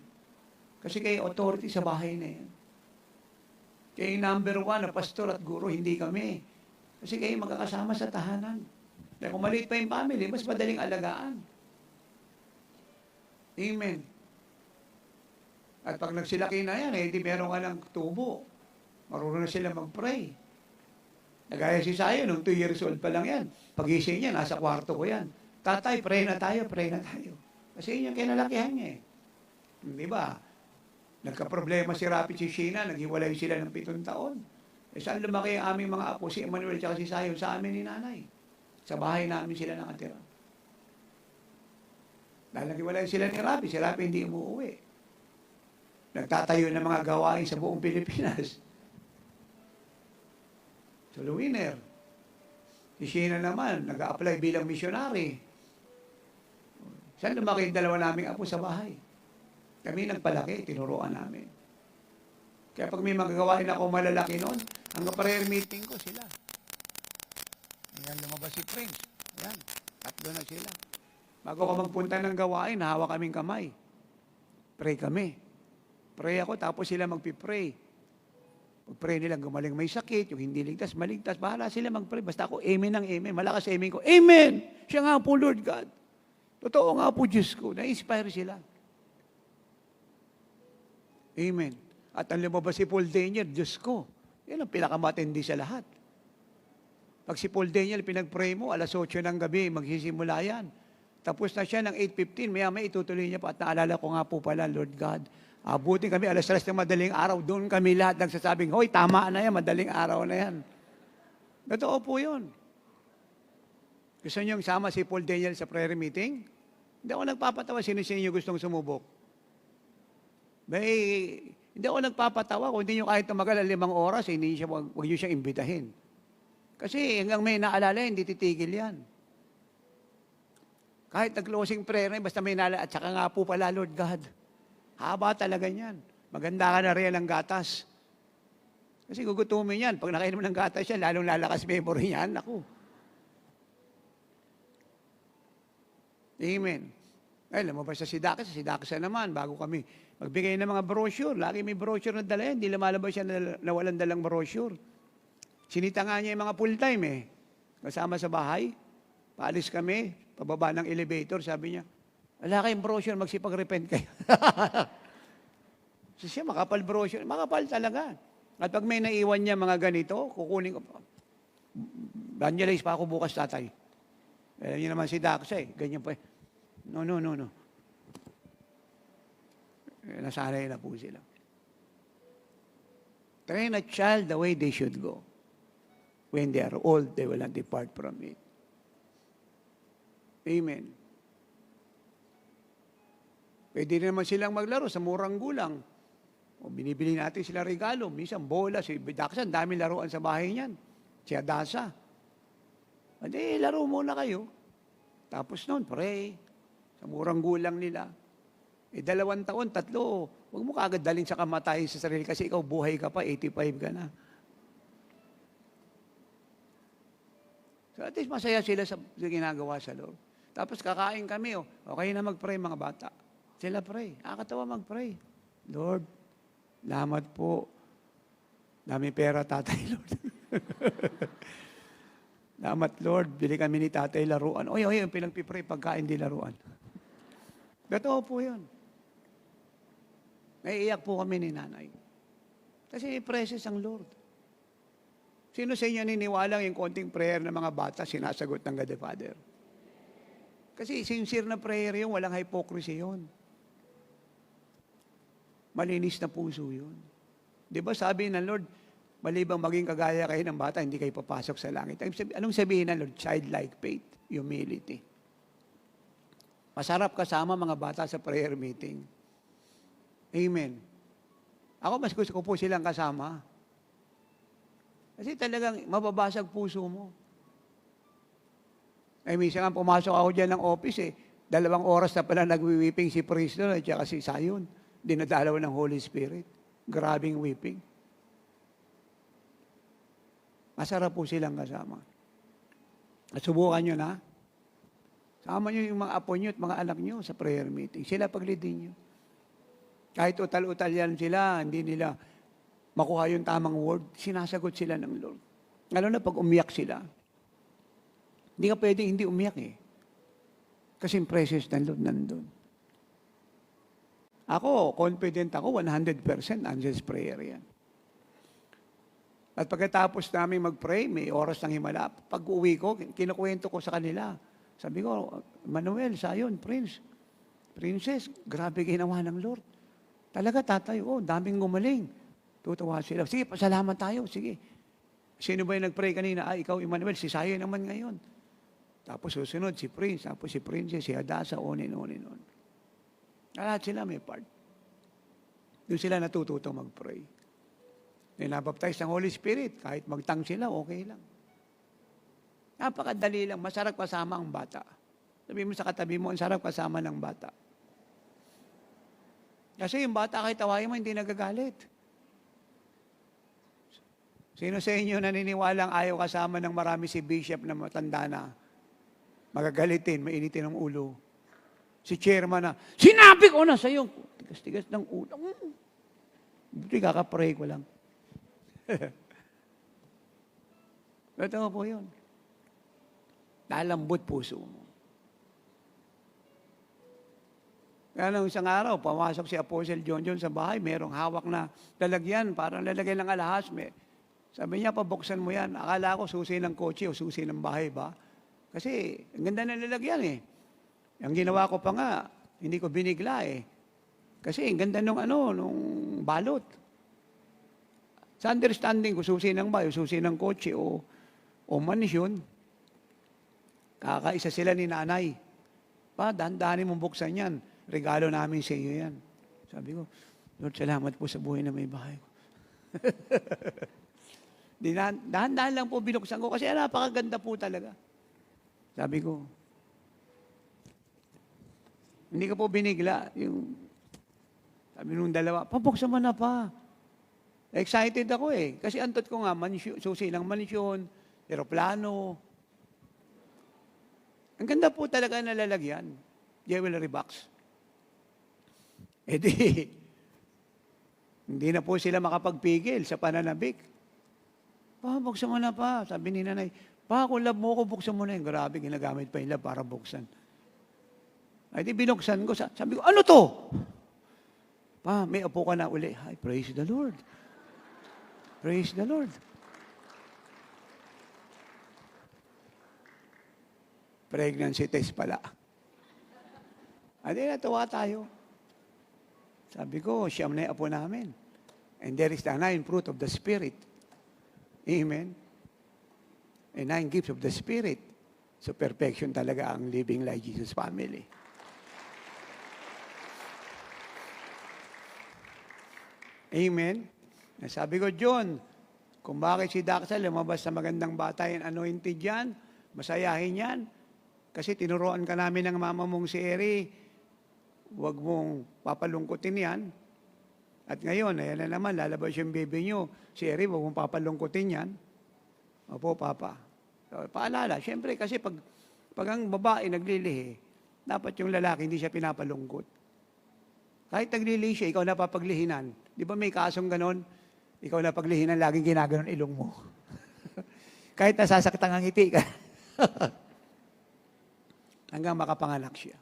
Speaker 1: Kasi kayo authority sa bahay na yan. Kayo number 1 na pastor at guro, hindi kami. Kasi kayo magkakasama sa tahanan. Dahil kung maliit pa yung family, mas madaling alagaan. Amen. At pag nagsilaki na yan, hindi meron ka ng tubo. Marunong na sila mag-pray. Nagaya si Sayo, nung 2 years old pa lang yan. Pagising niya, nasa kwarto ko yan. Tatay, pray na tayo, pray na tayo. Kasi yun yung kinalakihan niya eh. Di ba? Nagka-problema si Rapi si Sheena, naghiwalay sila ng 7 taon. Saan lumaki ang aming mga apo, si Emmanuel at si Sayo, sa amin ni nanay. Sa bahay namin sila nakatira. Dahil naghiwalay sila ni Rapi, si Rapi hindi umuwi. Nagtatayo ng mga gawain sa buong Pilipinas. So, Luwiner. Si Sheena naman, nag-a-apply bilang missionary. Saan lumaki yung 2 naming apo sa bahay? Kami nagpalaki, tinuruan namin. Kaya pag may magagawain ako malalaki noon, ang prayer meeting ko sila. Ayan, lumabas si Prince. Ayan, 3 na sila. Bago ka magpunta ng gawain, hawak kaming kamay. Pray kami. Pray ako, tapos sila magpipray. Pag-pray nila, gumaling may sakit, yung hindi ligtas, maligtas, bahala sila mag-pray. Basta ako, amen ng amen. Malakas amen ko, amen! Siya nga po, Lord God. Totoo nga po, Diyos ko. Na-inspire sila. Amen. At ang lumabas si Paul Daniel, Diyos ko, yan ang pinakamatindi sa lahat. Pag si Paul Daniel, pinag-pray mo, 8:00 ng gabi, magsisimula yan. Tapos na siya ng 8:15, maya-maya itutuloy niya pa. At naalala ko nga po pala, Lord God, abutin kami 3:00 ng madaling araw, doon kami lahat nagsasabing, hoy, tama na yan, madaling araw na yan. Totoo po yun. Gusto niyo sama si Paul Daniel sa prayer meeting? Hindi ako nagpapatawa, sino sa inyo gustong sumubok? Hindi ako nagpapatawa, kung hindi nyo kahit tumagal 5 oras, huwag nyo siyang imbitahin. Kasi hanggang may naalala, hindi titigil yan. Kahit nag-closing prayer na, basta may naalala, at saka nga po pala, Lord God, haba talaga yan. Maganda ka na rin ng gatas. Kasi gugutumin yan. Pag nakainom ng gatas yan, lalong lalakas memory yan. Naku. Amen. Ay, lumabas sa Sidakasa naman, bago kami magbigay ng mga brochure. Lagi may brochure na dala yan. Hindi lumalabas siya na walang dalang brochure. Sinita nga niya yung mga full-time eh. Kasama sa bahay. Paalis kami, pababa ng elevator, sabi niya, wala kayong brochure, magsipag-repent kayo. So siya, makapal brochure. Makapal talaga. At pag may naiwan niya mga ganito, kukunin ko. Evangelize pa ako bukas, tatay. Alam niyo naman si Daksa eh. Ganyan pa eh. No. Nasanay na po sila. Train a child the way they should go. When they are old, they will not depart from it. Amen. Pwede rin naman silang maglaro sa murang gulang. O binibili natin sila regalo. Minsan bola, si Daksan, dami laruan sa bahay niyan. Si Adasa. Hindi, laro muna kayo. Tapos noon, pray. Sa murang gulang nila. 2 taon, 3, huwag mo kaagad dalhin sa kamatayan sa sarili kasi ikaw buhay ka pa, 85 ka na. So at least masaya sila sa ginagawa sa Lord. Tapos kakain kami, okay na mag-pray mga bata. Sila pray. Nakakatawa mag-pray. Lord, salamat po. Dami pera, tatay, Lord. Salamat, Lord. Bili kami ni tatay laruan. Oy, yung pinagpipray, pagkain di laruan. Totoo po yun. Naiiyak po kami ni nanay. Kasi precious ang Lord. Sino sa inyo niniwalang yung konting prayer ng mga bata sinasagot ng God the Father? Kasi sincere na prayer yun, walang hypocrisy yun. Malinis na puso yun. Di ba sabi ng Lord, malibang maging kagaya kayo ng bata, hindi kayo papasok sa langit. Anong sabihin ng Lord? Childlike faith, humility. Masarap kasama mga bata sa prayer meeting. Amen. Ako mas gusto ko po silang kasama. Kasi talagang mababasag puso mo. Ay, minsan nga pumasok ako dyan ng office 2 oras na pala nagwi-weeping si Priest at saka si Sayon. Dinadalaw ng Holy Spirit. Grabing weeping. Masarap po silang kasama. At subukan nyo na. Sama nyo yung mga apo nyo at mga anak nyo sa prayer meeting. Sila paglidin nyo. Kahit utal-utal yan sila, hindi nila makuha yung tamang word, sinasagot sila ng Lord. Lalo na pag umiyak sila. Hindi ka pwedeng hindi umiyak Kasi yung presence ng Lord nandun. Ako, confident ako, 100% answers prayer yan. At pagkatapos namin mag-pray, may oras ng himala. Pag uwi ko, kinukwento ko sa kanila. Sabi ko, Manuel, Sayon, Princess, grabe ginawa ng Lord. Talaga, tatay, daming gumaling. Tutuwa sila. Sige, pasalamat tayo. Sige. Sino ba yung nag-pray kanina? Ikaw, Emmanuel, si Sayo naman ngayon. Tapos susunod, si Prince. Tapos si Princess, si Adasa, on. Lahat sila may part. Doon sila natututong mag-pray. Nabaptize ng Holy Spirit. Kahit magtang sila, okay lang. Napakadali lang. Masarap kasama ang bata. Sabi mo sa katabi mo, ang sarap kasama ng bata. Kasi yung bata kahit tawain mo, hindi nagagalit. Sino sa inyo naniniwalang ayaw kasama ng marami si Bishop na matanda na? Magagalitin, mainitin ang ulo. Si chairman na, sinabi ko na sa'yo, tigas-tigas ng ulo. Buti kakapray ko lang. Totoo po yun. Lalambot puso mo. Kaya nung isang araw, pumasok si Apostle John sa bahay, merong hawak na lalagyan, parang lalagyan ng alahas. Sabi niya, pabuksan mo yan. Akala ko susi ng kotse o susi ng bahay ba? Kasi ang ganda ng lalagyan Ang ginawa ko pa nga, hindi ko binigla Kasi ang ganda nung balot. Sa understanding ko, susi ng bahay, susi ng kotse o mansyon. Kakaisa sila ni nanay. Dahan-dahanin mong buksan yan. Regalo namin sa iyo yan. Sabi ko, Lord, salamat po sa buhay na may bahay ko. Dahan-dahan lang po binuksan ko kasi napakaganda po talaga. Sabi ko, hindi ka po binigla. Sabi nung dalawa, pabuksan mo na pa. Excited ako Kasi antot ko nga, susi ng mansyon, aeroplano. Ang ganda po talaga na lalagyan. Jewelry box. Hindi na po sila makapagpigil sa pananabik. Buksan mo na pa. Sabi ni nanay, kung love mo ko, buksan mo na yun. Grabe, ginagamit pa yung love para buksan. Binuksan ko. Sabi ko, ano to? May upo ka na uli. Hi, praise the Lord. Praise the Lord. Pregnancy test pala. Natuwa tayo. Sabi ko, siyam na yung apo namin. And there is the 9 fruit of the Spirit. Amen? And 9 gifts of the Spirit. So perfection talaga ang living like Jesus family. Amen? Sabi ko, John, kung bakit si Daxel lumabas sa magandang bata and anointed yan, masayahin yan. Kasi tinuruan ka namin ng mama mong si Eri, huwag mong papalungkutin yan. At ngayon, ayan na naman, lalabas yung baby nyo. Si Eri, huwag mong papalungkutin yan. Opo, Papa. So, paalala, syempre kasi pag ang babae naglilihi, dapat yung lalaki hindi siya pinapalungkot. Kahit naglilihi siya, ikaw napapaglihinan. Di ba may kasong ganon? Ikaw napaglihinan, laging ginaganon ilong mo. Kahit nasasaktan ang ngiti ka. Hanggang makapanganak siya.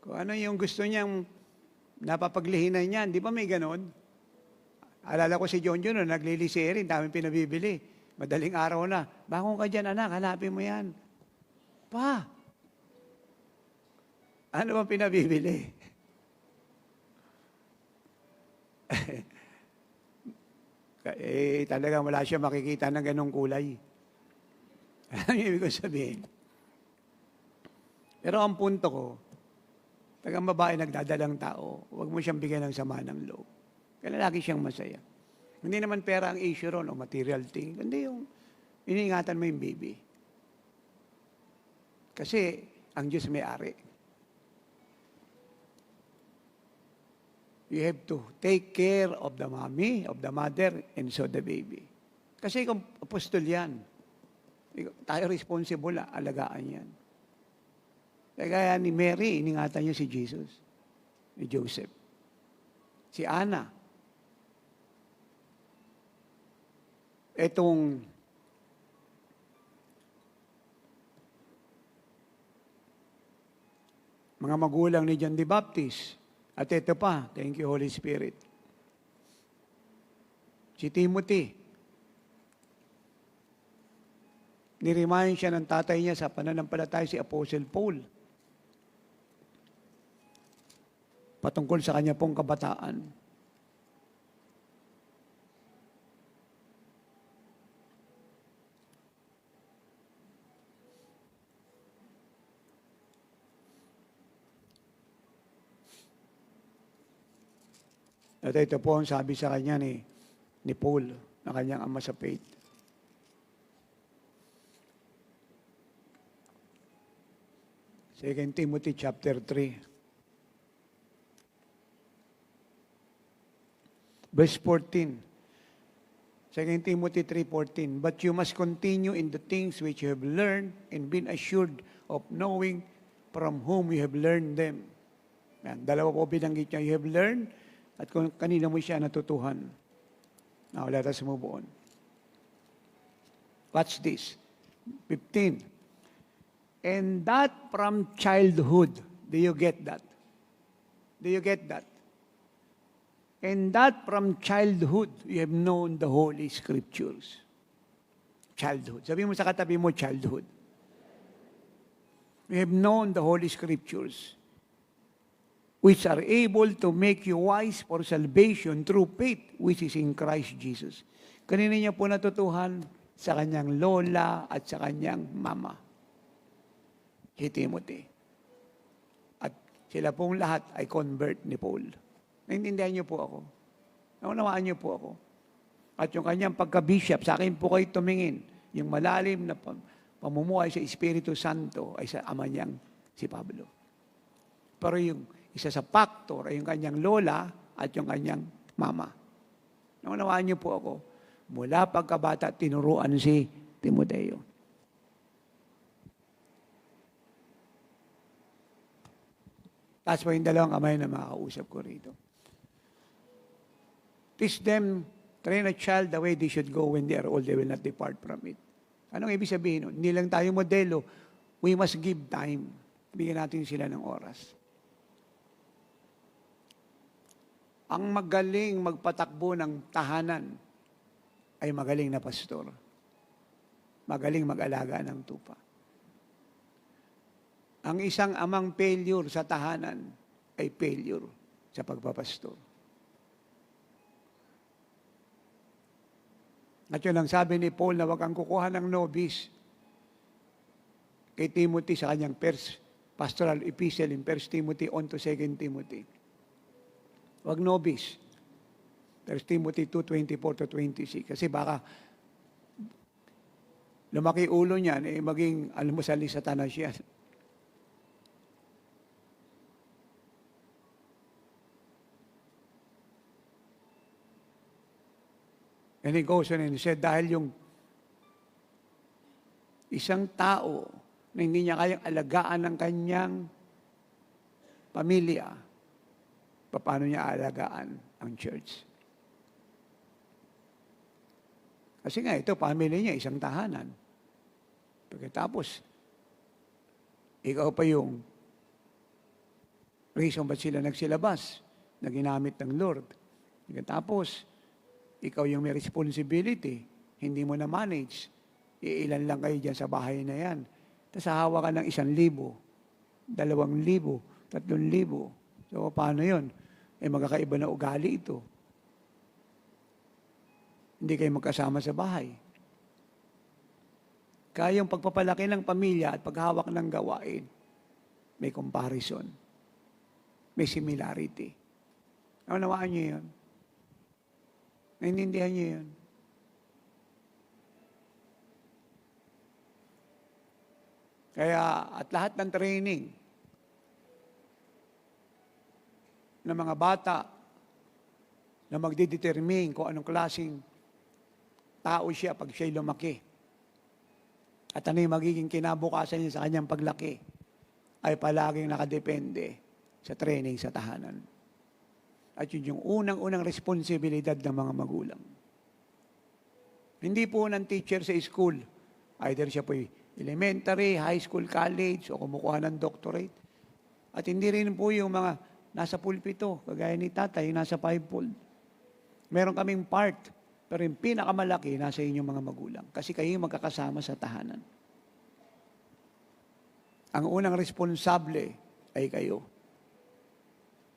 Speaker 1: Kung ano yung gusto niyang napapaglihinan niyan, di ba may ganon? Alala ko si John John, naglilisi rin, daming pinabibili. Madaling araw na, bangon ka dyan anak, hanapin mo yan. Pa, ano bang pinabibili? Talaga wala siya makikita ng ganong kulay. Ano yung ibig ko sabihin? Pero ang punto ko, tagang babae nagdadalang tao, huwag mo siyang bigyan ng sama ng loob. Kaya lagi siyang masaya. Hindi naman pera ang issue ron o material thing. Hindi yung iniingatan mo yung baby. Kasi ang Diyos may-ari. You have to take care of the mommy, of the mother, and so the baby. Kasi ikaw, apostol yan. Tayo responsible, alagaan yan. Kaya ni Mary, iningatan niya si Jesus, ni Joseph. Si Anna. Etong mga magulang ni John the Baptist. At ito pa, thank you Holy Spirit. Si Timothy. Niremind siya ng tatay niya sa pananampalataya si Apostle Paul. Patungkol sa kanya pong kabataan. At ito po ang sabi sa kanya ni Paul, na kanyang ama sa faith. Second Timothy chapter 3. Verse 14. 2 Timothy 3:14. But you must continue in the things which you have learned and been assured of knowing from whom you have learned them. Yan, dalawa po binanggit niya. You have learned at kung kanina mo siya natutuhan. Now, let us move on. Watch this. 15. And that from childhood. Do you get that? Do you get that? And that from childhood, you have known the Holy Scriptures. Childhood. Sabi mo sa katabi mo, childhood. You have known the Holy Scriptures, which are able to make you wise for salvation through faith, which is in Christ Jesus. Kanina niya po natutuhan sa kanyang lola at sa kanyang mama, si Timothy. At sila pong lahat ay convert ni Paul. Naintindihan niyo po ako. Naunawaan niyo po ako. At yung kanyang pagka-bishop, sa akin po kayo tumingin, yung malalim na pamumuhay sa Espiritu Santo ay sa ama niyang si Pablo. Pero yung isa sa factor ay yung kanyang lola at yung kanyang mama. Naunawaan niyo po ako. Mula pagkabata, tinuruan si Timoteo. Tapos po yung dalawang kamay na makakausap ko rito. Teach them, train a child the way they should go when they are old, they will not depart from it. Anong ibig sabihin nun? Hindi lang tayo modelo. We must give time. Bigyan natin sila ng oras. Ang magaling magpatakbo ng tahanan ay magaling na pastor. Magaling mag-alaga ng tupa. Ang isang amang failure sa tahanan ay failure sa pagpapastor. At yun ang sabi ni Paul na huwag kang kukuha ng novice kay Timothy sa kanyang first pastoral epistle in 1 Timothy on to 2 Timothy. Huwag novice. 1 Timothy 2:24-26. Kasi baka lumaki ulo niyan, maging almusal ni Satanas yan. And he goes on and said, dahil yung isang tao na hindi niya kayang alagaan ng kanyang pamilya, paano niya alagaan ang church? Kasi nga, ito, family niya, isang tahanan. Pagkatapos, ikaw pa yung reason ba't sila nagsilabas na ginamit ng Lord. Pagkatapos, ikaw yung may responsibility, hindi mo na manage. Iilan lang kayo dyan sa bahay na yan. Tapos hahawa ka ng 1,000, 2,000, 3,000. So, paano yun? Magkakaiba na ugali ito. Hindi kayo magkasama sa bahay. Kaya yung pagpapalaki ng pamilya at paghawak ng gawain, may comparison. May similarity. Naunawaan niyo yun? Naintindihan niyo yun? Kaya at lahat ng training ng mga bata na magdidetermine kung anong klaseng tao siya pag siya'y lumaki. At ano yung magiging kinabukasan niya sa kanyang paglaki ay palaging nakadepende sa training sa tahanan. At yun yung unang-unang responsibilidad ng mga magulang. Hindi po ng teacher sa school, either siya po elementary, high school, college, o kumukuha ng doctorate. At hindi rin po yung mga nasa pulpito, kagaya ni tatay, nasa fivefold. Meron kaming part, pero yung pinakamalaki, nasa inyong mga magulang. Kasi kayo yung magkakasama sa tahanan. Ang unang responsable ay kayo.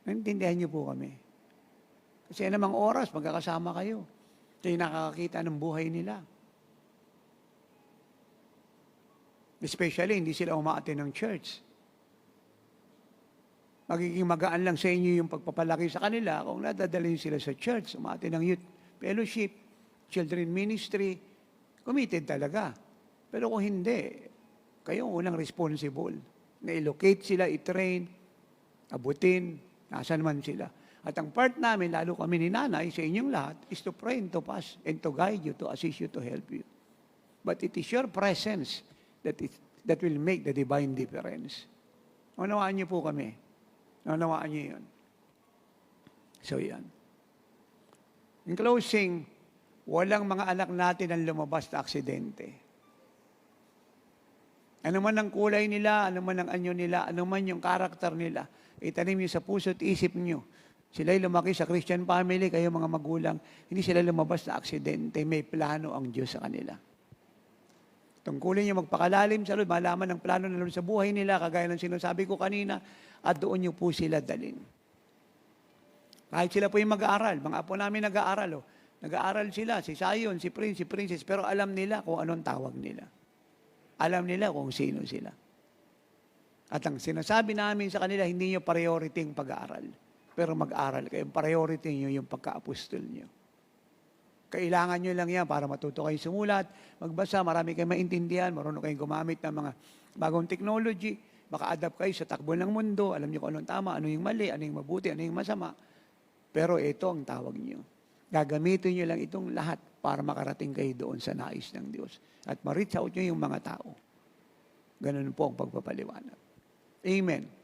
Speaker 1: Naintindihan niyo po kami. Kasi namang oras, magkakasama kayo. Kayo nakakakita ng buhay nila. Especially, hindi sila umaattend ng church. Magiging magaan lang sa inyo yung pagpapalaki sa kanila kung nadadalhin sila sa church, umaattend ng youth fellowship, children ministry, committed talaga. Pero kung hindi, kayo ang unang responsible. Na-allocate sila, i-train, abutin, nasan man sila. At ang part namin, lalo kami ni nanay, sa inyong lahat, is to pray and to pass and to guide you, to assist you, to help you. But it is your presence that will make the divine difference. Unawaan niyo po kami. Unawaan niyo yun. So yan. In closing, walang mga anak natin ang lumabas na aksidente. Ano man ang kulay nila, ano man ang anyo nila, ano man yung karakter nila, itanim niyo sa puso at isip niyo. Sila'y lumaki sa Christian family, kayo mga magulang, hindi sila lumabas na aksidente, may plano ang Diyos sa kanila. Tungkulin niyo magpakalalim sa Lord, malaman ang plano ng Lord sa buhay nila, kagaya ng sinasabi ko kanina, at doon niyo po sila dalhin. Kahit sila po yung mag-aaral, mga apo namin nag-aaral, nag-aaral sila, si Zion, si Prince, si Princess, pero alam nila kung anong tawag nila. Alam nila kung sino sila. At ang sinasabi namin sa kanila, hindi nyo priority yung pag-aaral. Pero mag-aaral kayo. Priority nyo yung pagka-apostol nyo. Kailangan nyo lang yan para matuto kayo sumulat, magbasa, marami kayong maintindihan, marunong kayong gumamit ng mga bagong technology, maka-adapt kayo sa takbo ng mundo, alam nyo kung anong tama, ano yung mali, ano yung mabuti, ano yung masama. Pero ito ang tawag nyo. Gagamitin nyo lang itong lahat para makarating kayo doon sa nais ng Diyos. At ma-reach out nyo yung mga tao. Ganun po ang pagpapaliwanag. Amen.